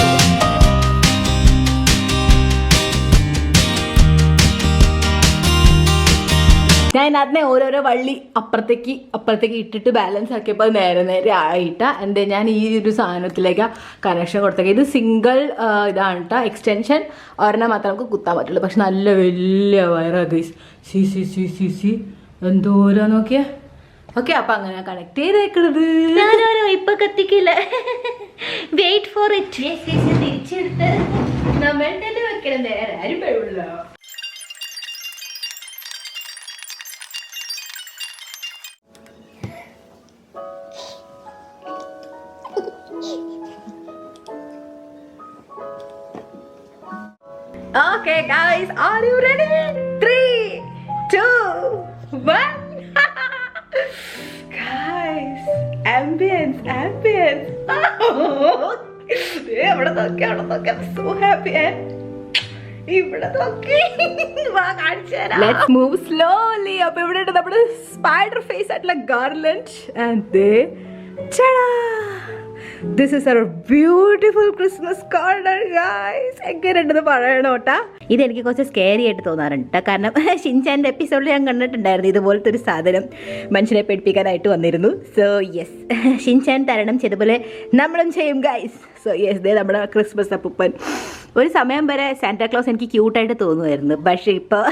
ഞാൻ അതിനെ ഓരോരോ വള്ളി അപ്പുറത്തേക്ക് ഇട്ടിട്ട് ബാലൻസ് ആക്കിയപ്പോൾ അത് നേരെ ആയിട്ടാ. എന്താ ഞാൻ ഈ ഒരു സാധനത്തിലേക്ക് കണക്ഷൻ കൊടുത്തേക്ക്. ഇത് സിംഗിൾ ഇതാണ് കേട്ടോ, എക്സ്റ്റൻഷൻ. ഒരെണ്ണം മാത്രമേ നമുക്ക് കുത്താൻ പറ്റുള്ളൂ. പക്ഷെ നല്ല വലിയ വയറാ ഗൈസ്. സി എന്തോരാ നോക്കിയേ. ഓക്കെ, അപ്പൊ അങ്ങനെ കണക്ട് ചെയ്തേക്കണത്. ഇപ്പൊ കത്തിക്കില്ല, വെയിറ്റ് ഫോർ ഇറ്റ്. തിരിച്ചെടുത്ത് നമ്മൾ തന്നെ വെക്കണം, വേറെ ആരും കഴിവില്ല. Okay guys, are you ready? 3, 2, 1. Guys, ambience. ഇവിടെ നോക്കി, so happy. ഇവിടെ നോക്കി, let's move slowly. അപ്പൊ ഇവിടെ ഉണ്ട് നമ്മുടെ സ്പൈഡർ ഫേസ് ആയിട്ടുള്ള garland. And this is our beautiful Christmas corner guys. എങ്ങനെയുണ്ടെന്ന് പറയണോട്ടാ. ഇതെനിക്ക് കുറച്ച് സ്കേറി ആയിട്ട് തോന്നാറുണ്ട്, കാരണം ഷിൻചാൻ്റെ എപ്പിസോഡിൽ ഞാൻ കണ്ടിട്ടുണ്ടായിരുന്നു ഇതുപോലത്തെ ഒരു സാധനം മനുഷ്യനെ പേടിപ്പിക്കാനായിട്ട് വന്നിരുന്നു. സോ യെസ്, ഷിൻചാൻ തരണം ചെയ്തപോലെ നമ്മളും ചെയ്യും ഗൈസ്. സോ യെസ്, ദേ നമ്മുടെ ക്രിസ്മസ് അപ്പൂപ്പൻ. ഒരു സമയം വരെ സാന്റാക്ലോസ് എനിക്ക് ക്യൂട്ടായിട്ട് തോന്നുമായിരുന്നു, പക്ഷേ ഇപ്പോൾ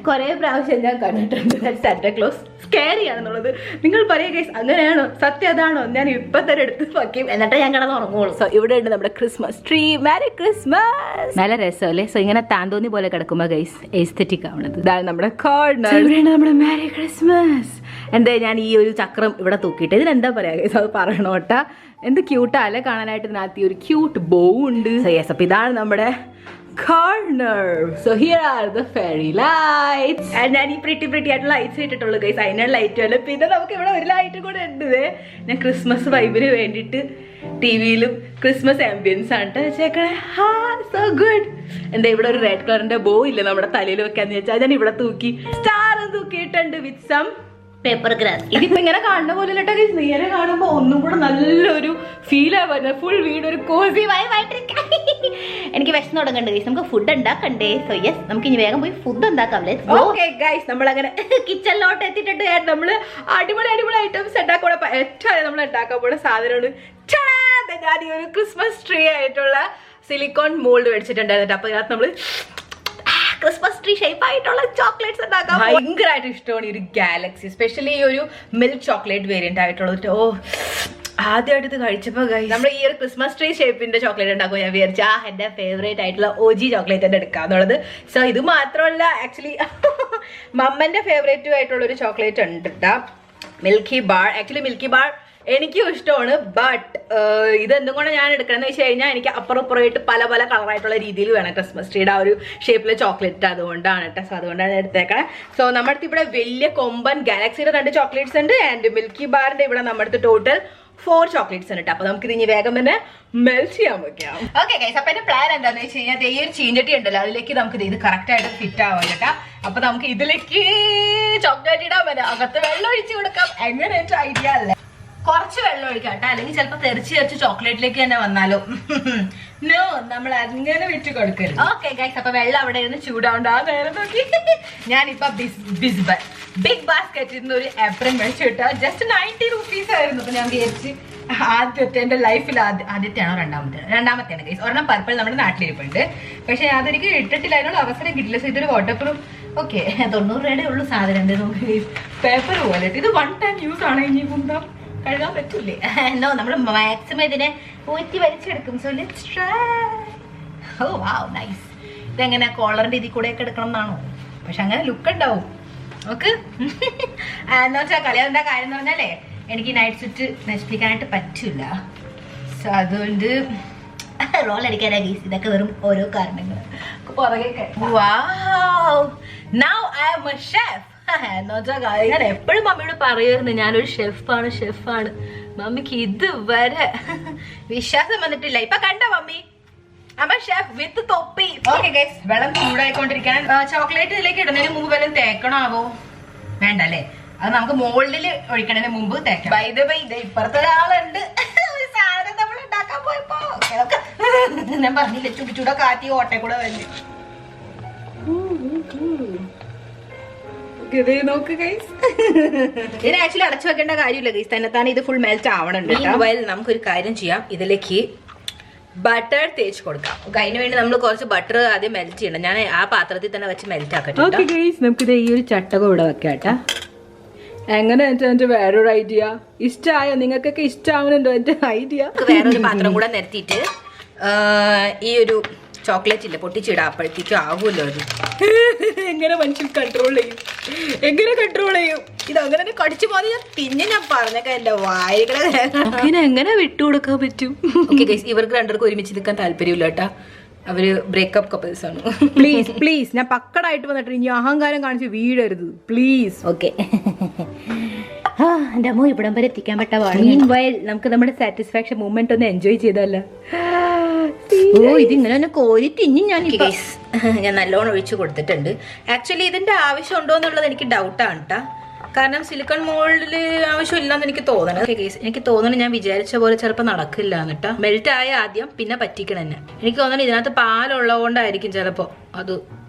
കുറേ പ്രാവശ്യം ഞാൻ കണ്ടിട്ടുണ്ട് സാന്റാക്ലോസ് സ്കാരി ആണെന്നുള്ളത്. നിങ്ങൾ പറയുക ഗൈസ് അങ്ങനെയാണോ, സത്യം അതാണോ? ഞാൻ ഇപ്പൊ തന്നെ എടുത്ത് വയ്ക്കും, എന്നിട്ട് ഞാൻ കിടന്ന് ഉറങ്ങുള്ളൂ. സോ ഇവിടെ ഉണ്ട് നമ്മുടെ ക്രിസ്മസ് ട്രീ. മാരി ക്രിസ്മസ്. നല്ല രസമല്ലേ? സോ ഇങ്ങനെ താന്തോന്നി പോലെ കിടക്കുമ്പോ ഗൈസ് എസ്തെറ്റിക് ആവണത്. ഇതാണ് നമ്മുടെ കോർണർ. ഇവിടെയാണ് നമ്മുടെ മാരി ക്രിസ്മസ്. എന്താ ഞാൻ ഈ ഒരു ചക്രം ഇവിടെ തൂക്കിയിട്ട് ഇതിനെന്താ പറയാ ഗൈസ്, അത് പറയണോട്ടാ. എന്ത് ക്യൂട്ടാ അല്ലേ കാണാനായിട്ട്. ഇതിനകത്ത് ഒരു ക്യൂട്ട് ബോ ഉണ്ട്. സോ യെസ്, അപ്പൊ ഇതാണ് നമ്മുടെ corner. So here are the fairy lights. And ഞാൻ ഈ പ്രിറ്റി ആയിട്ടുള്ള ലൈറ്റ്സ് ഇട്ടിട്ടുള്ളൂ ഗൈസ്. അതിനുള്ള ലൈറ്റ് അല്ല. പിന്നെ നമുക്ക് ഇവിടെ ഒരു ലൈറ്റ് കൂടെ ഉണ്ട്. ഞാൻ ക്രിസ്മസ് വൈബിന് വേണ്ടിയിട്ട് ടിവിയിലും ക്രിസ്മസ് ആംബിയൻസ് ആണ് വെച്ചേക്കണേ. So good. എന്താ ഇവിടെ ഒരു റെഡ് കളറിന്റെ ബോ ഇല്ല നമ്മുടെ തലയിൽ വെക്കാന്ന് വെച്ചാൽ ഞാൻ ഇവിടെ തൂക്കി സ്റ്റാർ തൂക്കിയിട്ടുണ്ട് വിത്ത് സം പേപ്പർ ഗ്രാസ്. ഇതിപ്പോ ഇങ്ങനെ കാണുന്ന പോലെ ഇങ്ങനെ കാണുമ്പോ ഒന്നും കൂടെ നല്ലൊരു ഫീൽ ആവുന്നത്. ഫുൾ വീട് ഒരു കോസി വൈബായിട്ടിരിക്കും. എനിക്ക് വിശന്ന് തുടങ്ങണ്ട് ഗൈസ്, നമുക്ക് ഫുഡ് ഉണ്ടാക്കണ്ടേ? സോ യെസ്, നമുക്ക് ഇനി വേഗം പോയി ഫുഡ് ഉണ്ടാക്കാം. ഓക്കെ ഗൈസ്, നമ്മളങ്ങനെ കിച്ചണിലോട്ട് എത്തിയിട്ടുണ്ട്. നമ്മള് അടിപൊളി ഐറ്റംസ് ഉണ്ടാക്കാൻ ഏറ്റവും നമ്മൾ ഉണ്ടാക്കാൻ പോണ സാധനമാണ് ഞാൻ ഈ ഒരു ക്രിസ്മസ് ട്രീ ആയിട്ടുള്ള സിലിക്കോൺ മോൾഡ് മേടിച്ചിട്ടുണ്ടായിരുന്നു. അപ്പൊ ഇതിനകത്ത് നമ്മള് ക്രിസ്മസ് ട്രീ ഷേപ്പ് ആയിട്ടുള്ള ചോക്ലേറ്റ്സ് ഉണ്ടാക്കാം. ഭയങ്കരമായിട്ട് ഇഷ്ടമാണ് ഈ ഒരു ഗാലക്സി, സ്പെഷ്യലി ഈ ഒരു മിൽക്ക് ചോക്ലേറ്റ് വേരിയന്റ് ആയിട്ടുള്ളത്. ഓ, ആദ്യമായിട്ട് ഇത് കഴിച്ചപ്പോ നമ്മൾ ഈ ഒരു ക്രിസ്മസ് ട്രീ ഷേപ്പിന്റെ ചോക്ലേറ്റ് ഉണ്ടാക്കും. ഞാൻ വിചാരിച്ചു എന്റെ ഫേവറേറ്റ് ആയിട്ടുള്ള OG ചോക്ലേറ്റ് തന്നെ എടുക്കാന്നുള്ളത്. സോ ഇത് മാത്രമല്ല, ആക്ച്വലി മമ്മന്റെ ഫേവറേറ്റും ആയിട്ടുള്ള ഒരു ചോക്ലേറ്റ് ഉണ്ട് കേട്ടോ, milky bar. Actually milky bar എനിക്കും ഇഷ്ടമാണ്. ബട്ട് ഇതെന്തും കൊണ്ട് ഞാൻ എടുക്കണമെന്ന് വെച്ച് കഴിഞ്ഞാൽ എനിക്ക് അപ്പുറപ്പുറമായിട്ട് പല കളറായിട്ടുള്ള രീതിയിൽ വേണം ക്രിസ്മസ് ട്രീയുടെ ആ ഒരു ഷേപ്പിലെ ചോക്ലേറ്റ്. അതുകൊണ്ടാണ് കേട്ടോ. സോ അതുകൊണ്ടാണ് എടുത്തേക്കണേ. സോ നമ്മുടെ അടുത്ത് ഇവിടെ വലിയ കൊമ്പൻ ഗാലക്സിയുടെ 2 ചോക്ലേറ്റ്സ് ഉണ്ട്. ആൻഡ് മിൽക്കി ബാറിന്റെ ഇവിടെ നമ്മുടെ അടുത്ത് ടോട്ടൽ 4 ചോക്ലേറ്റ്സ് ഉണ്ട്. അപ്പൊ നമുക്ക് ഇനി വേഗം തന്നെ മെൽറ്റ് ചെയ്യാൻ വെക്കാം. ഓക്കെ ഗൈസ്, അപ്പൊ എന്റെ പ്ലാൻ എന്താന്ന് വെച്ച് കഴിഞ്ഞാൽ ഈ ഒരു ചീഞ്ചട്ടി ഉണ്ടല്ലോ, അതിലേക്ക് നമുക്ക് ഇത് കറക്റ്റ് ആയിട്ട് ഫിറ്റ് ആവാൻ കേട്ടോ. അപ്പൊ നമുക്ക് ഇതിലേക്ക് ചോക്ലേറ്റ് ഇടാൻ പറ്റും, അകത്ത് വെള്ളം ഒഴിച്ചു കൊടുക്കാം. എങ്ങനെ ഐഡിയ അല്ലേ? കുറച്ച് വെള്ളം ഒഴിക്കാം കേട്ടോ, അല്ലെങ്കിൽ ചിലപ്പോൾ തെറിച്ച് ചോക്ലേറ്റിലേക്ക് തന്നെ വന്നാലോ. നോ, നമ്മൾ അങ്ങനെ വിറ്റ് കൊടുക്കരുത്. ഓക്കെ ഗൈസ്, അപ്പൊ വെള്ളം അവിടെ ഇരുന്ന് ചൂടാവണ്ട. ആ നേരം നോക്കി ഞാനിപ്പോ ബിഗ് ബാസ്കറ്റിൽ നിന്ന് ഒരു ഏപ്രിൽ മേടിച്ചു കിട്ടാ. ജസ്റ്റ് 90 rupees ആയിരുന്നു. അപ്പൊ ഞാൻ വിചാരിച്ച് ആദ്യത്തെ എന്റെ ലൈഫിൽ ആദ്യത്തെയാണോ രണ്ടാമത്തെയാണ് ഗൈസ്. ഒരെണ്ണം പർപ്പിൾ നമ്മുടെ നാട്ടിലിരിപ്പുണ്ട്, പക്ഷെ അതെനിക്ക് ഇട്ടിട്ടില്ല, അതിനുള്ള അവസരം കിട്ടില്ല. സോ ഇതൊരു വാട്ടർ പ്രൂഫ്. ഓക്കെ, 90 രൂപയുടെ ഉള്ളു സാധനം. ഉണ്ട് നമുക്ക് പേപ്പർ പോലെ. ഇത് 1 time യൂസ് ആണ്. ഇനി കുന്തം കഴുകാൻ പറ്റൂലേ? നോ, നമ്മൾ മാക്സിമം ഇതിനെ ഊറ്റി വലിച്ചെടുക്കും. So let's try. Oh wow, nice. ഇതെങ്ങനെ കോളറിന്റെ ഇതിൽ കൂടെ ഒക്കെ എടുക്കണം എന്നാണോ? പക്ഷെ അങ്ങനെ ലുക്ക് ഉണ്ടാവും. ഓക്കെ എന്ന് വെച്ചാൽ കളിയാവേണ്ട കാര്യം എന്ന് പറഞ്ഞാലേ എനിക്ക് നൈറ്റ് സ്വിറ്റ് നശിപ്പിക്കാനായിട്ട് പറ്റില്ല. സോ അതുകൊണ്ട് റോൾ അടിക്കാനാ ഗീസ്. ഇതൊക്കെ വെറും ഓരോ കാരണങ്ങൾ പുറകെ. Wow, now I am a chef. ഞാൻ എപ്പോഴും മമ്മിയോട് പറയുമായിരുന്നു ഞാനൊരു ഷെഫാണ്. മമ്മിക്ക് ഇതുവരെ വിശ്വാസം വന്നിട്ടില്ല. ഇപ്പൊ കണ്ട മമ്മി, ഷെഫ് വിത്ത് തൊപ്പി. ഓക്കെ ഗൈസ്, വെള്ളം ചൂടായിക്കൊണ്ടിരിക്കാൻ. ചോക്ലേറ്റ് ഇതിലേക്ക് ഇടുന്നതിന് മുമ്പ് വല്ലതും തേക്കണാവോ? വേണ്ട അല്ലേ? അത് നമുക്ക് മോൾഡിൽ ഒഴിക്കണതിന് മുമ്പ് തേക്കാം. ബൈ ദ ബൈ, ഇപ്പുറത്തെ ഒരാളുണ്ട്. ഒരു സാധനം നമ്മൾ ഉണ്ടാക്കാൻ പോയപ്പോ ഞാൻ പറഞ്ഞില്ലേ, ചുട കാറ്റി ഓട്ടെ കൂടെ വന്നു. നോക്ക് ഗൈസ്, ഇതിന് ആക്ച്വലി അടച്ചു വെക്കേണ്ട കാര്യമില്ല ഗൈസ്, തന്നെ ഇത് ഫുൾ മെൽറ്റ് ആവണുണ്ട്. നമുക്കൊരു കാര്യം ചെയ്യാം, ഇതിലേക്ക് ബട്ടർ തേച്ച് കൊടുക്കാം. അതിന് വേണ്ടി നമ്മൾ കുറച്ച് ബട്ടർ ആദ്യം മെൽറ്റ് ചെയ്യണം. ഞാൻ ആ പാത്രത്തിൽ തന്നെ വെച്ച് മെൽറ്റ് ആക്കട്ടെ. ഓക്കെ ഗൈസ്, നമുക്കിത് ഈ ഒരു ചട്ടകം ഇവിടെ വെക്കാട്ടാ. എങ്ങനെ എന്റെ വേറൊരു ഐഡിയ ഇഷ്ടമായോ? നിങ്ങൾക്കൊക്കെ ഇഷ്ടമാവുന്നുണ്ടോ എന്റെ ഐഡിയ? വേറൊരു പാത്രം കൂടെ നിരത്തിയിട്ട് ഈ ഒരു ചോക്ലേറ്റ് ഇല്ല പൊട്ടിച്ചിടാം, അപ്പോഴത്തേക്കും ആകുമല്ലോ അത്. എങ്ങനെ മനുഷ്യൻ കൺട്രോൾ ചെയ്യും? ഇത് അങ്ങനെ കടിച്ചു പോയി പിന്നെ ഞാൻ പറഞ്ഞൊക്കെ എന്റെ വായികളെ എങ്ങനെ വിട്ടുകൊടുക്കാൻ പറ്റും? ഓക്കെ ഗൈസ്, ഇവർക്ക് രണ്ടുപേർക്കും ഒരുമിച്ച് നിൽക്കാൻ താല്പര്യമില്ല കേട്ടാ. അവര് ബ്രേക്കപ്പ് കപ്പിൾസ് ആണ്. പ്ലീസ് ഞാൻ പക്കടായിട്ട് വന്നിട്ട് ഇനി അഹങ്കാരം കാണിച്ച് വീഴരുത് പ്ലീസ്. ഓക്കെ, എന്റെ അമ്മ ഇവിടം വരെ എത്തിക്കാൻ പറ്റാവാണ്. നമുക്ക് നമ്മുടെ സാറ്റിസ്ഫാക്ഷൻ മൂമെന്റ് ഒന്ന് എൻജോയ് ചെയ്തല്ല. ഓ, ഇതിങ്ങനെ ഒന്ന് കോരി തിന്നി ഞാൻ നല്ലോണം ഒഴിച്ചു കൊടുത്തിട്ടുണ്ട്. ആക്ച്വലി ഇതിന്റെ ആവശ്യം ഉണ്ടോ എന്നുള്ളത് എനിക്ക് ഡൗട്ടാണ് കേട്ടാ. കാരണം സിലിക്കൺ മോൾഡിൽ ആവശ്യമില്ലാന്ന് എനിക്ക് തോന്നണം. എനിക്ക് തോന്നണം ഞാൻ വിചാരിച്ച പോലെ ചിലപ്പോൾ നടക്കില്ല എന്നിട്ടാ. മെൽറ്റ് ആയ ആദ്യം പിന്നെ പറ്റിക്കണം തന്നെ. എനിക്ക് തോന്നണം ഇതിനകത്ത് പാലുള്ളത് കൊണ്ടായിരിക്കും ചിലപ്പോ അത്.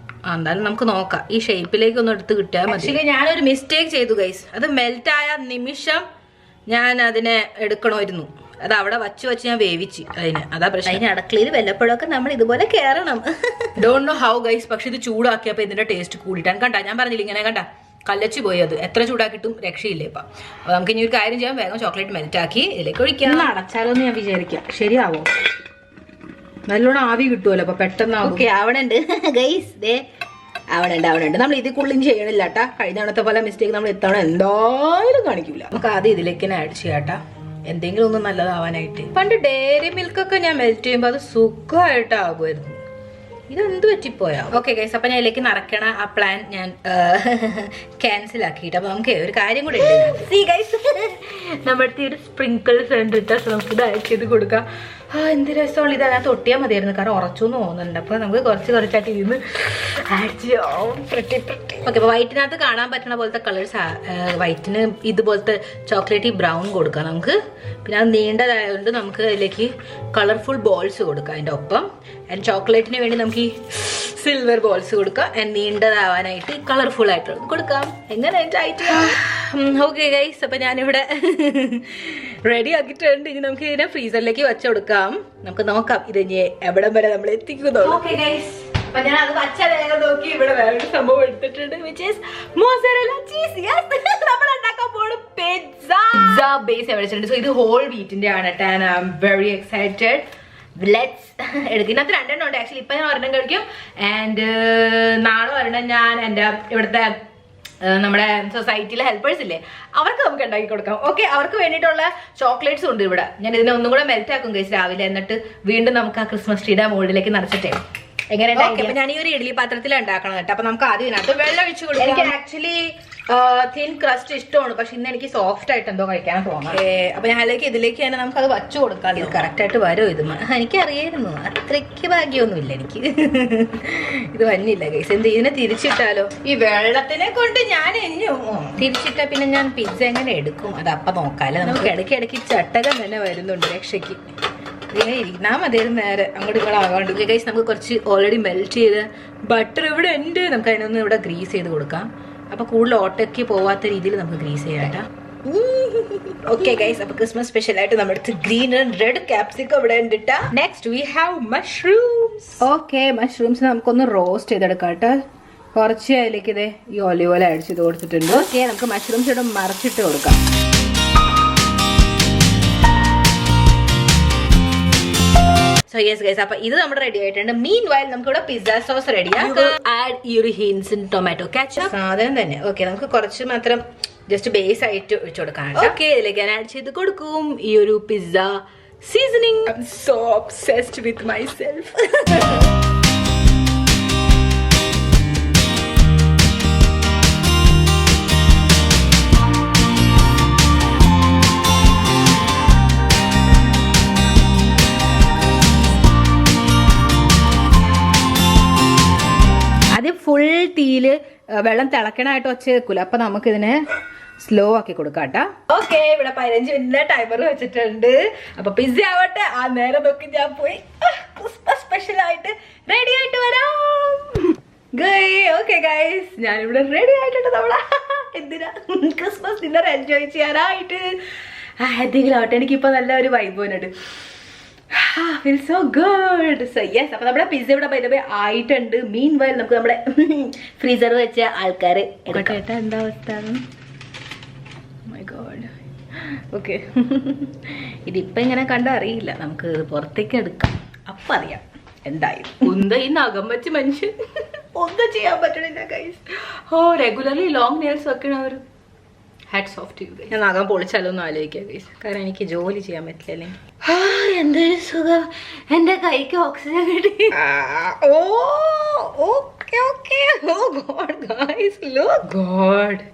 എന്തായാലും നമുക്ക് നോക്കാം. ഈ ഷേപ്പിലേക്ക് ഒന്ന് എടുത്ത് കിട്ടിയാൽ മതി. ആക്ച്വലി ഞാനൊരു മിസ്റ്റേക്ക് ചെയ്തു ഗൈസ്. അത് മെൽറ്റ് ആയ നിമിഷം ഞാൻ അതിനെ എടുക്കണമായിരുന്നു. അത് അവിടെ വച്ച് ഞാൻ വേവിച്ച് അതിന്. അതാ പ്രശ്നം. അതിന് അടുക്കളയിൽ വല്ലപ്പോഴൊക്കെ നമ്മൾ ഇതുപോലെ കയറണം. ഡോണ്ട് നോ ഹൗ ഗൈസ്, പക്ഷെ ഇത് ചൂടാക്കിയപ്പോൾ ഇതിന്റെ ടേസ്റ്റ് കൂടിയിട്ടാണ്. കണ്ട, ഞാൻ പറഞ്ഞില്ല ഇങ്ങനെ കണ്ട കല്ലച്ച് പോയി. അത് എത്ര ചൂടാക്കിയിട്ടും രക്ഷയില്ല ഇപ്പം. അപ്പോൾ നമുക്ക് ഇനി ഒരു കാര്യം ചെയ്യാം, വേഗം ചോക്ലേറ്റ് മെൽറ്റ് ആക്കി ഇതിലേക്ക് ഒഴിക്കാം. അടച്ചാലോ എന്ന് ഞാൻ വിചാരിക്കാം. ശരിയാവോ? നല്ലോണം ആവി കിട്ടുമല്ലോ അപ്പൊ പെട്ടെന്ന്. ഓക്കെ, അവിടെ ഉണ്ട് ഗൈസ്, ദേ അവിടെ ഉണ്ട്. നമ്മൾ ഇതിക്കുള്ളിൽ ചെയ്യണില്ല കേട്ടാ. കഴിഞ്ഞ തവണത്തെ പോലെ മിസ്റ്റേക്ക് നമ്മൾ ഇത്തവണ എന്തായാലും കാണിക്കൂല. നമുക്ക് ആദ്യം ഇതിലേക്ക് തന്നെ ആഡ് ചെയ്യാട്ടാ, എന്തെങ്കിലും ഒന്നും നല്ലതാവാനായിട്ട്. പണ്ട് ഡയറി മിൽക്കൊക്കെ ഞാൻ മെൽറ്റ് ചെയ്യുമ്പോൾ അത് സുഖമായിട്ടാകുമായിരുന്നു. ഇതെന്ത് പറ്റിപ്പോയാ? ഓക്കെ ഗൈസ്, അപ്പൊ ഞാൻ ഇതിലേക്ക് നിറയ്ക്കണ ആ പ്ലാൻ ഞാൻ ക്യാൻസൽ ആക്കിയിട്ട്. അപ്പൊ നമുക്ക് ഒരു കാര്യം കൂടെ ഉണ്ട്. സീ ഗൈസ്, നമ്മുടെ ഒരു സ്പ്രിങ്കിൾസ് ഉണ്ട് കേട്ടോ. നമുക്ക് ഇത് ആഡ് ചെയ്ത് കൊടുക്കാം. എന്ത് രസമുള്ള ഇത്. അതിനകത്ത് ഒട്ടിയാൽ മതിയായിരുന്നു, കാരണം ഉറച്ചു എന്ന് തോന്നുന്നുണ്ട്. അപ്പൊ നമുക്ക് കുറച്ചായിട്ട് ഇരുന്ന് ആഡ് ചെയ്യാം. ഓക്കെ, അപ്പൊ വൈറ്റിനകത്ത് കാണാൻ പറ്റുന്ന പോലത്തെ കളേഴ്സ്, വൈറ്റിന് ഇതുപോലത്തെ ചോക്ലേറ്റ് ബ്രൗൺ കൊടുക്കാം നമുക്ക്. പിന്നെ അത് നീണ്ടതായതുകൊണ്ട് നമുക്ക് അതിലേക്ക് കളർഫുൾ ബോൾസ് കൊടുക്കാം അതിൻ്റെ ഒപ്പം. ആൻഡ് ചോക്ലേറ്റിന് വേണ്ടി നമുക്ക് ഈ സിൽവർ ബോൾസ് കൊടുക്കാം. ആൻഡ് നീണ്ടതാവാനായിട്ട് കളർഫുൾ ആയിട്ടുള്ളത് കൊടുക്കാം. എങ്ങനെ ഓക്കെ ഗൈസ്, അപ്പൊ ഞാനിവിടെ റെഡി ആക്കിയിട്ടുണ്ട്. ഇനി നമുക്ക് ഇതിനെ ഫ്രീസറിലേക്ക് വെച്ച് കൊടുക്കാം. നമുക്ക് നോക്കാം ഇത് ഇനി എവിടം വരെ നമ്മൾ എത്തിക്കുന്നു. ഓക്കെ ഗൈസ്, അപ്പൊ ഞാൻ അത് വച്ച വേഗം നോക്കി ഇവിടെ വേറൊരു സംഭവം എടുത്തിട്ടുണ്ട്, which is mozzarella cheese. Yes, നമ്മൾ ഉണ്ടാക്കാൻ പോകുന്ന പിസ്സ ബേസ് മേടിച്ചിട്ടുണ്ട്. സോ ഇത് ഹോൾ വീറ്റിന്റെ ആണ് കേട്ടോ. And I am very excited. Let's എടുക്കും. ഇതിനകത്ത് 2 എണ്ണം ഉണ്ട് ആക്ച്വലി. ഇപ്പൊ ഞാൻ ഒരെണ്ണം കഴിക്കും. ആൻഡ് നാളെ ഒരെണ്ണം ഞാൻ എൻ്റെ ഇവിടുത്തെ നമ്മുടെ സൊസൈറ്റിയിലെ ഹെൽപ്പേഴ്സ് ഇല്ലേ, അവർക്ക് നമുക്ക് ഉണ്ടാക്കി കൊടുക്കാം. ഓക്കെ, അവർക്ക് വേണ്ടിയിട്ടുള്ള ചോക്ലേറ്റ്സ് ഉണ്ട് ഇവിടെ. ഞാൻ ഇതിനെ ഒന്നും കൂടെ മെൽറ്റ് ആക്കും ഗൈസ് രാവിലെ. എന്നിട്ട് വീണ്ടും നമുക്ക് ആ ക്രിസ്മസ് ട്രീയുടെ മോൾഡിലേക്ക് നിറച്ചിട്ടേ. എങ്ങനെ? ഞാൻ ഈ ഒരു ഇഡ്ഡലി പാത്രത്തിൽ ഉണ്ടാക്കണം കേട്ടോ. അപ്പൊ നമുക്ക് ആദ്യം ഇതിനകത്ത് വെള്ളം ഒഴിച്ചു കൊടുക്കാം. എനിക്ക് ആക്ച്വലി തിൻ ക്രസ്റ്റ് ഇഷ്ടമാണ്, പക്ഷെ ഇന്ന് എനിക്ക് സോഫ്റ്റ് ആയിട്ട് എന്തോ കഴിക്കാൻ തോന്നുന്നു. അപ്പൊ ഞാൻ ഇതിലേക്ക് തന്നെ നമുക്ക് അത് വച്ചു കൊടുക്കാം. ഇത് കറക്റ്റ് ആയിട്ട് വരും. ഇത് എനിക്കറിയായിരുന്നു, അത്രയ്ക്ക് ഭാഗ്യമൊന്നുമില്ല എനിക്ക്. ഇത് വന്നില്ല ഗൈസ്. എന്ത് ഇതിനെ തിരിച്ചിട്ടാലോ? ഈ വെള്ളത്തിനെ കൊണ്ട് ഞാൻ തിരിച്ചിട്ടാ പിന്നെ ഞാൻ പിസ്സ എങ്ങനെ എടുക്കും? അത് അപ്പൊ നോക്കാല്ലേ. നമുക്ക് ഇടയ്ക്ക് ചട്ടകം തന്നെ വരുന്നുണ്ട് രക്ഷയ്ക്ക്. ഇരുന്നാ മതിയായിരുന്നു നേരെ അങ്ങോട്ട് ഇങ്ങോട്ട് ആകാണ്ട്. ഗൈസ്, നമുക്ക് കുറച്ച് ഓൾറെഡി മെൽറ്റ് ചെയ്ത് ബട്ടർ ഇവിടെ ഉണ്ട്. നമുക്ക് അതിനൊന്ന് ഇവിടെ ഗ്രീസ് ചെയ്ത് കൊടുക്കാം. അപ്പൊ കൂടുതൽ ഓട്ടയ്ക്ക് പോവാത്ത രീതിയിൽ നമുക്ക് ഗ്രീസ് ചെയ്യാട്ടാ. ഓക്കെ ഗൈസ്, അപ്പൊ ക്രിസ്മസ് സ്പെഷ്യൽ ആയിട്ട് നമ്മുടെ അടുത്ത് ഗ്രീൻ ആൻഡ് റെഡ് ക്യാപ്സിക്കം ഇവിടെ ഉണ്ട്. Next we have mushrooms. Okay, mushrooms നമുക്കൊന്ന് റോസ്റ്റ് ചെയ്തെടുക്കാം കേട്ടോ. കുറച്ച് അതിലേക്ക് ഇതേ ഈ ഒലിവ് ഓയിൽ ആഡ് ചെയ്ത് കൊടുത്തിട്ടുണ്ട്. ഓക്കെ, നമുക്ക് മഷ്റൂംസ് ഇവിടെ മറിച്ചിട്ട് കൊടുക്കാം. സോ യെസ് ഗൈസ്, അപ്പൊ ഇത് നമ്മുടെ റെഡി ആയിട്ടുണ്ട്. മീൻ വൈൽ നമുക്ക് ഇവിടെ പിസ്സ സോസ് റെഡിയാക്കാം. ആഡ് ഈ ഒരു ഹിൻസ് ടൊമാറ്റോ കെച്ചപ്പ് സാധനം തന്നെ. ഓക്കെ, നമുക്ക് കുറച്ച് മാത്രം ജസ്റ്റ് ബേസ് ആയിട്ട് ഒഴിച്ചു കൊടുക്കാം. ഓക്കെ, ഇതിലേക്ക് ഞാൻ ആഡ് ചെയ്ത് കൊടുക്കും ഈ ഒരു pizza seasoning. I am so obsessed with myself. Full തീയില് വെള്ളം തിളക്കണായിട്ട് ഒച്ച വെക്കൂല. അപ്പൊ നമുക്കിതിനെ സ്ലോ ആക്കി കൊടുക്കാട്ടാ. ഓക്കെ, ഇവിടെ 15 മിനിറ്റ് ടൈമർ വെച്ചിട്ടുണ്ട്. അപ്പൊ പിസ്സ ആവട്ടെ. ആ നേരം നോക്കി ഞാൻ പോയി ക്രിസ്മസ് സ്പെഷ്യൽ ആയിട്ട് റെഡി ആയിട്ട് വരാം. ഓക്കെ ഗൈസ്, ഞാനിവിടെ റെഡി ആയിട്ടുണ്ട്. നമ്മളെ എന്തിനാ ക്രിസ്മസ് ഡിന്നർ എൻജോയ് ചെയ്യാനായിട്ട്. എന്തെങ്കിലും ആവട്ടെ, എനിക്കിപ്പോ നല്ല ഒരു വൈബ് വന്നിട്ട്. Feels so good. So yes, അപ്പൊ നമ്മുടെ പിസ്സ ഇവിടെ ബൈ ദ വേ ആയിട്ടുണ്ട്. മീൻ വൈൽ നമുക്ക് നമ്മുടെ ഫ്രീസർ വെച്ച ആൾക്കാരെ എന്താ അവസ്ഥ? My God. ഓക്കെ, ഇതിപ്പോ ഇങ്ങനെ കണ്ടറിയില്ല, നമുക്ക് പുറത്തേക്ക് എടുക്കാം. അപ്പൊ അറിയാം എന്തായാലും. എന്താ ഈ നഖം വെച്ച് മനുഷ്യൻ ഒന്നും ചെയ്യാൻ പറ്റണില്ല ഗൈസ്. റെഗുലർലി ലോങ് നെയിൽസ് വെക്കണവര് hats off to you guys. ഞാൻ നഖം പൊളിച്ചാലൊന്നും ആലോചിക്കാം ഗൈസ്, കാരണം എനിക്ക് ജോലി ചെയ്യാൻ പറ്റില്ല. എന്തൊരു സുഖം, എന്റെ കൈക്ക് ഓക്സിജൻ കിട്ടി.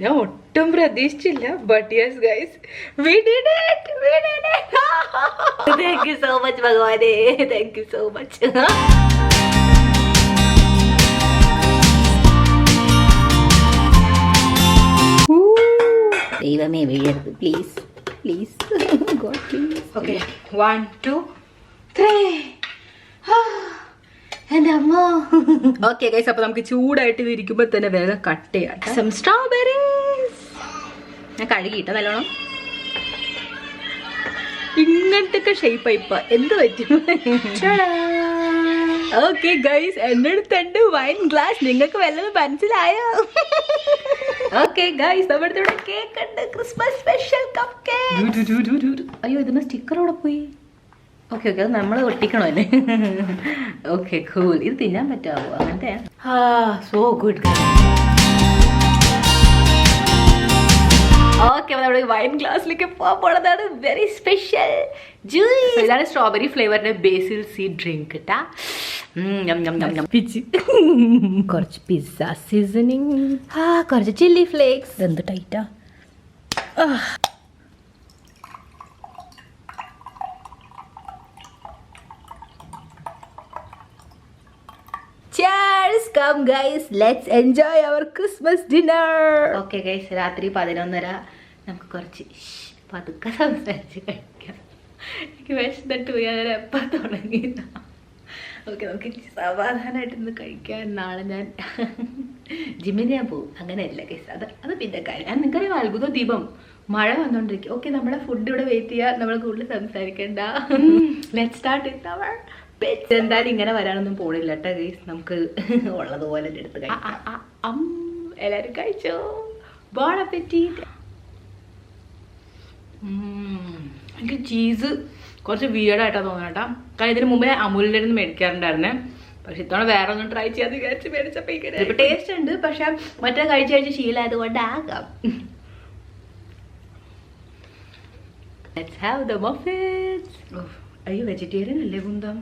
ഞാൻ ഒട്ടും പ്രതീക്ഷിച്ചില്ല. But yes guys, we did it. Thank you so much ഭഗവാനെ, thank you so much. ദൈവമേ വീഴരുത് please please god please. Okay, 1 2 3. എന്റെ അമ്മ. ഓക്കെ ഗൈസ്, അപ്പൊ നമുക്ക് ചൂടായിട്ട് ഇത് ഇരിക്കുമ്പോ തന്നെ വേഗം കട്ട് ചെയ്യാം. സം സ്ട്രോബെറീസ് ഞാൻ കഴുകിയിട്ട നല്ലോണം. ഇങ്ങനത്തെ ഷേപ്പ് ഇപ്പൊ എന്ത് പറ്റും. ഓക്കെ ഗൈസ്, എന്റെ അടുത്തുണ്ട് വൈൻ ഗ്ലാസ്. നിങ്ങൾക്ക് വല്ലതും മനസ്സിലായോ? ഓക്കെ ഗൈസ്, നമ്മുടെ ഇവിടെ കേക്ക് ഉണ്ട്, ക്രിസ്മസ് സ്പെഷ്യൽ കപ്പ് കേക്ക്. അയ്യോ, ഇതിന് സ്റ്റിക്കർ അവിടെ പോയി. ഓക്കെ ഓക്കെ, അത് നമ്മൾ ഒട്ടിക്കണോ അല്ലേ? Okay cool. ഇത് തിന്നാൻ പറ്റാവോ? അങ്ങനത്തെ സോ ഗുഡ്. ഓക്കെ, നമ്മുടെ വൈൻ ഗ്ലാസ്സിലേക്ക് പോകാൻ പോണതാണ്. Very special juice. ഇതാണ് സ്ട്രോബെറി ഫ്ലേവറിന്റെ ബേസിൽ സീഡ് ഡ്രിങ്ക് കേട്ടാ. കുറച്ച് പിസ്സ സീസണിങ്, കുറച്ച് ചില്ലി ഫ്ലേക്സ്. എന്ത് ടൈറ്റാ. Cheers! Come guys, let's enjoy our Christmas dinner. Okay guys, രാത്രി 11:30 നമുക്ക് കുറച്ച് പതുക്കെ സംസാരിച്ച് കഴിക്കാം. എനിക്ക് വിശന്നിട്ട് പോയി, അങ്ങനെ എപ്പം തുടങ്ങിയതാ. ഓക്കെ, നമുക്ക് സമാധാനമായിട്ടൊന്ന് കഴിക്കാൻ. നാളെ ഞാൻ ജിമ്മിന് ഞാൻ പോകും. അങ്ങനെയല്ല ഗൈസ്, അത് പിന്നെ കാര്യം. ഞാൻ നിങ്ങൾക്കറിയാം, അത്ഭുത ദീപം മഴ വന്നോണ്ടിരിക്കും. ഓക്കെ, നമ്മുടെ ഫുഡ് ഇവിടെ വെയിറ്റ് ചെയ്യാം, നമ്മൾ കൂടുതൽ സംസാരിക്കണ്ട. ലെറ്റ് സ്റ്റാർട്ട് വിത്ത് അവർ. എന്തായാലും ഇങ്ങനെ വരാനൊന്നും പോണില്ല കേട്ടോ ഗൈസ്. നമുക്ക് ഉള്ളതുപോലെ എടുത്ത് കഴിക്കാം. എല്ലാരും കഴിച്ചോ? ബോൺ അപ്പറ്റീറ്റ്. എനിക്ക് ചീസ് കുറച്ച് വിയേർഡായിട്ടാണ് തോന്നുന്നത് കേട്ടോ. കാരണം ഇതിന് മുമ്പേ അമൂലിൻ്റെ നിന്ന് മേടിക്കാറുണ്ടായിരുന്നേ. പക്ഷെ ഇത്തവണ വേറെ ഒന്നും ട്രൈ ചെയ്യാതെ വിചാരിച്ച് മേടിച്ചപ്പോൾ ഇങ്ങനെ ഇപ്പം ടേസ്റ്റ് ഉണ്ട്. പക്ഷെ മറ്റേ കഴിച്ച് ശീലമായതുകൊണ്ട് ആകാം. Let's have the muffins. അയ്യോ, വെജിറ്റേറിയൻ അല്ലേ കുന്തം?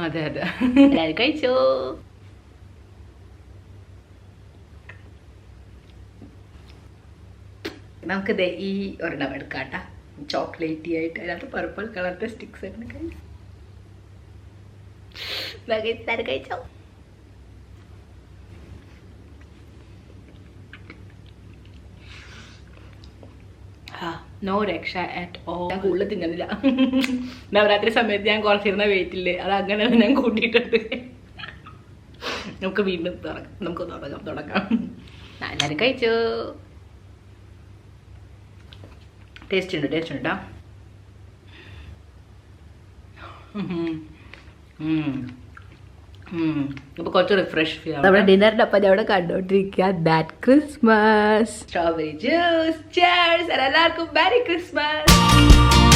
അതെ അതെ, എല്ലാവരും കഴിച്ചോ? നമുക്കിത് ഈ ഒരെണ്ണം എടുക്കാട്ടാ, ചോക്ലേറ്റി ആയിട്ട്. അതിനകത്ത് പർപ്പിൾ കളറിന്റെ സ്റ്റിക്സ് ആണ്. കഴിച്ചോ? നോ രക്ഷ അറ്റ് ഓൾ. ഞാൻ കൂടുതൽ തിന്നുന്നില്ല. നവരാത്രി സമയത്ത് ഞാൻ കുറച്ചിരുന്ന വെയിറ്റില്ലേ, അത് അങ്ങനെ ഞാൻ കൂട്ടിയിട്ടുണ്ട്. നമുക്ക് വീണ്ടും നമുക്ക് തുടങ്ങാം. എല്ലാവരും കഴിച്ചു. ടേസ്റ്റ് ഉണ്ട് കേട്ടോ. ഇപ്പൊ കുറച്ച് റിഫ്രഷ് ഫീൽ ആവും. നമ്മുടെ ഡിന്നറിന്റെ ഒപ്പം അവിടെ കണ്ടോണ്ടിരിക്കുക that Christmas strawberry juice. cheers, എല്ലാവർക്കും മെറി ക്രിസ്മസ്.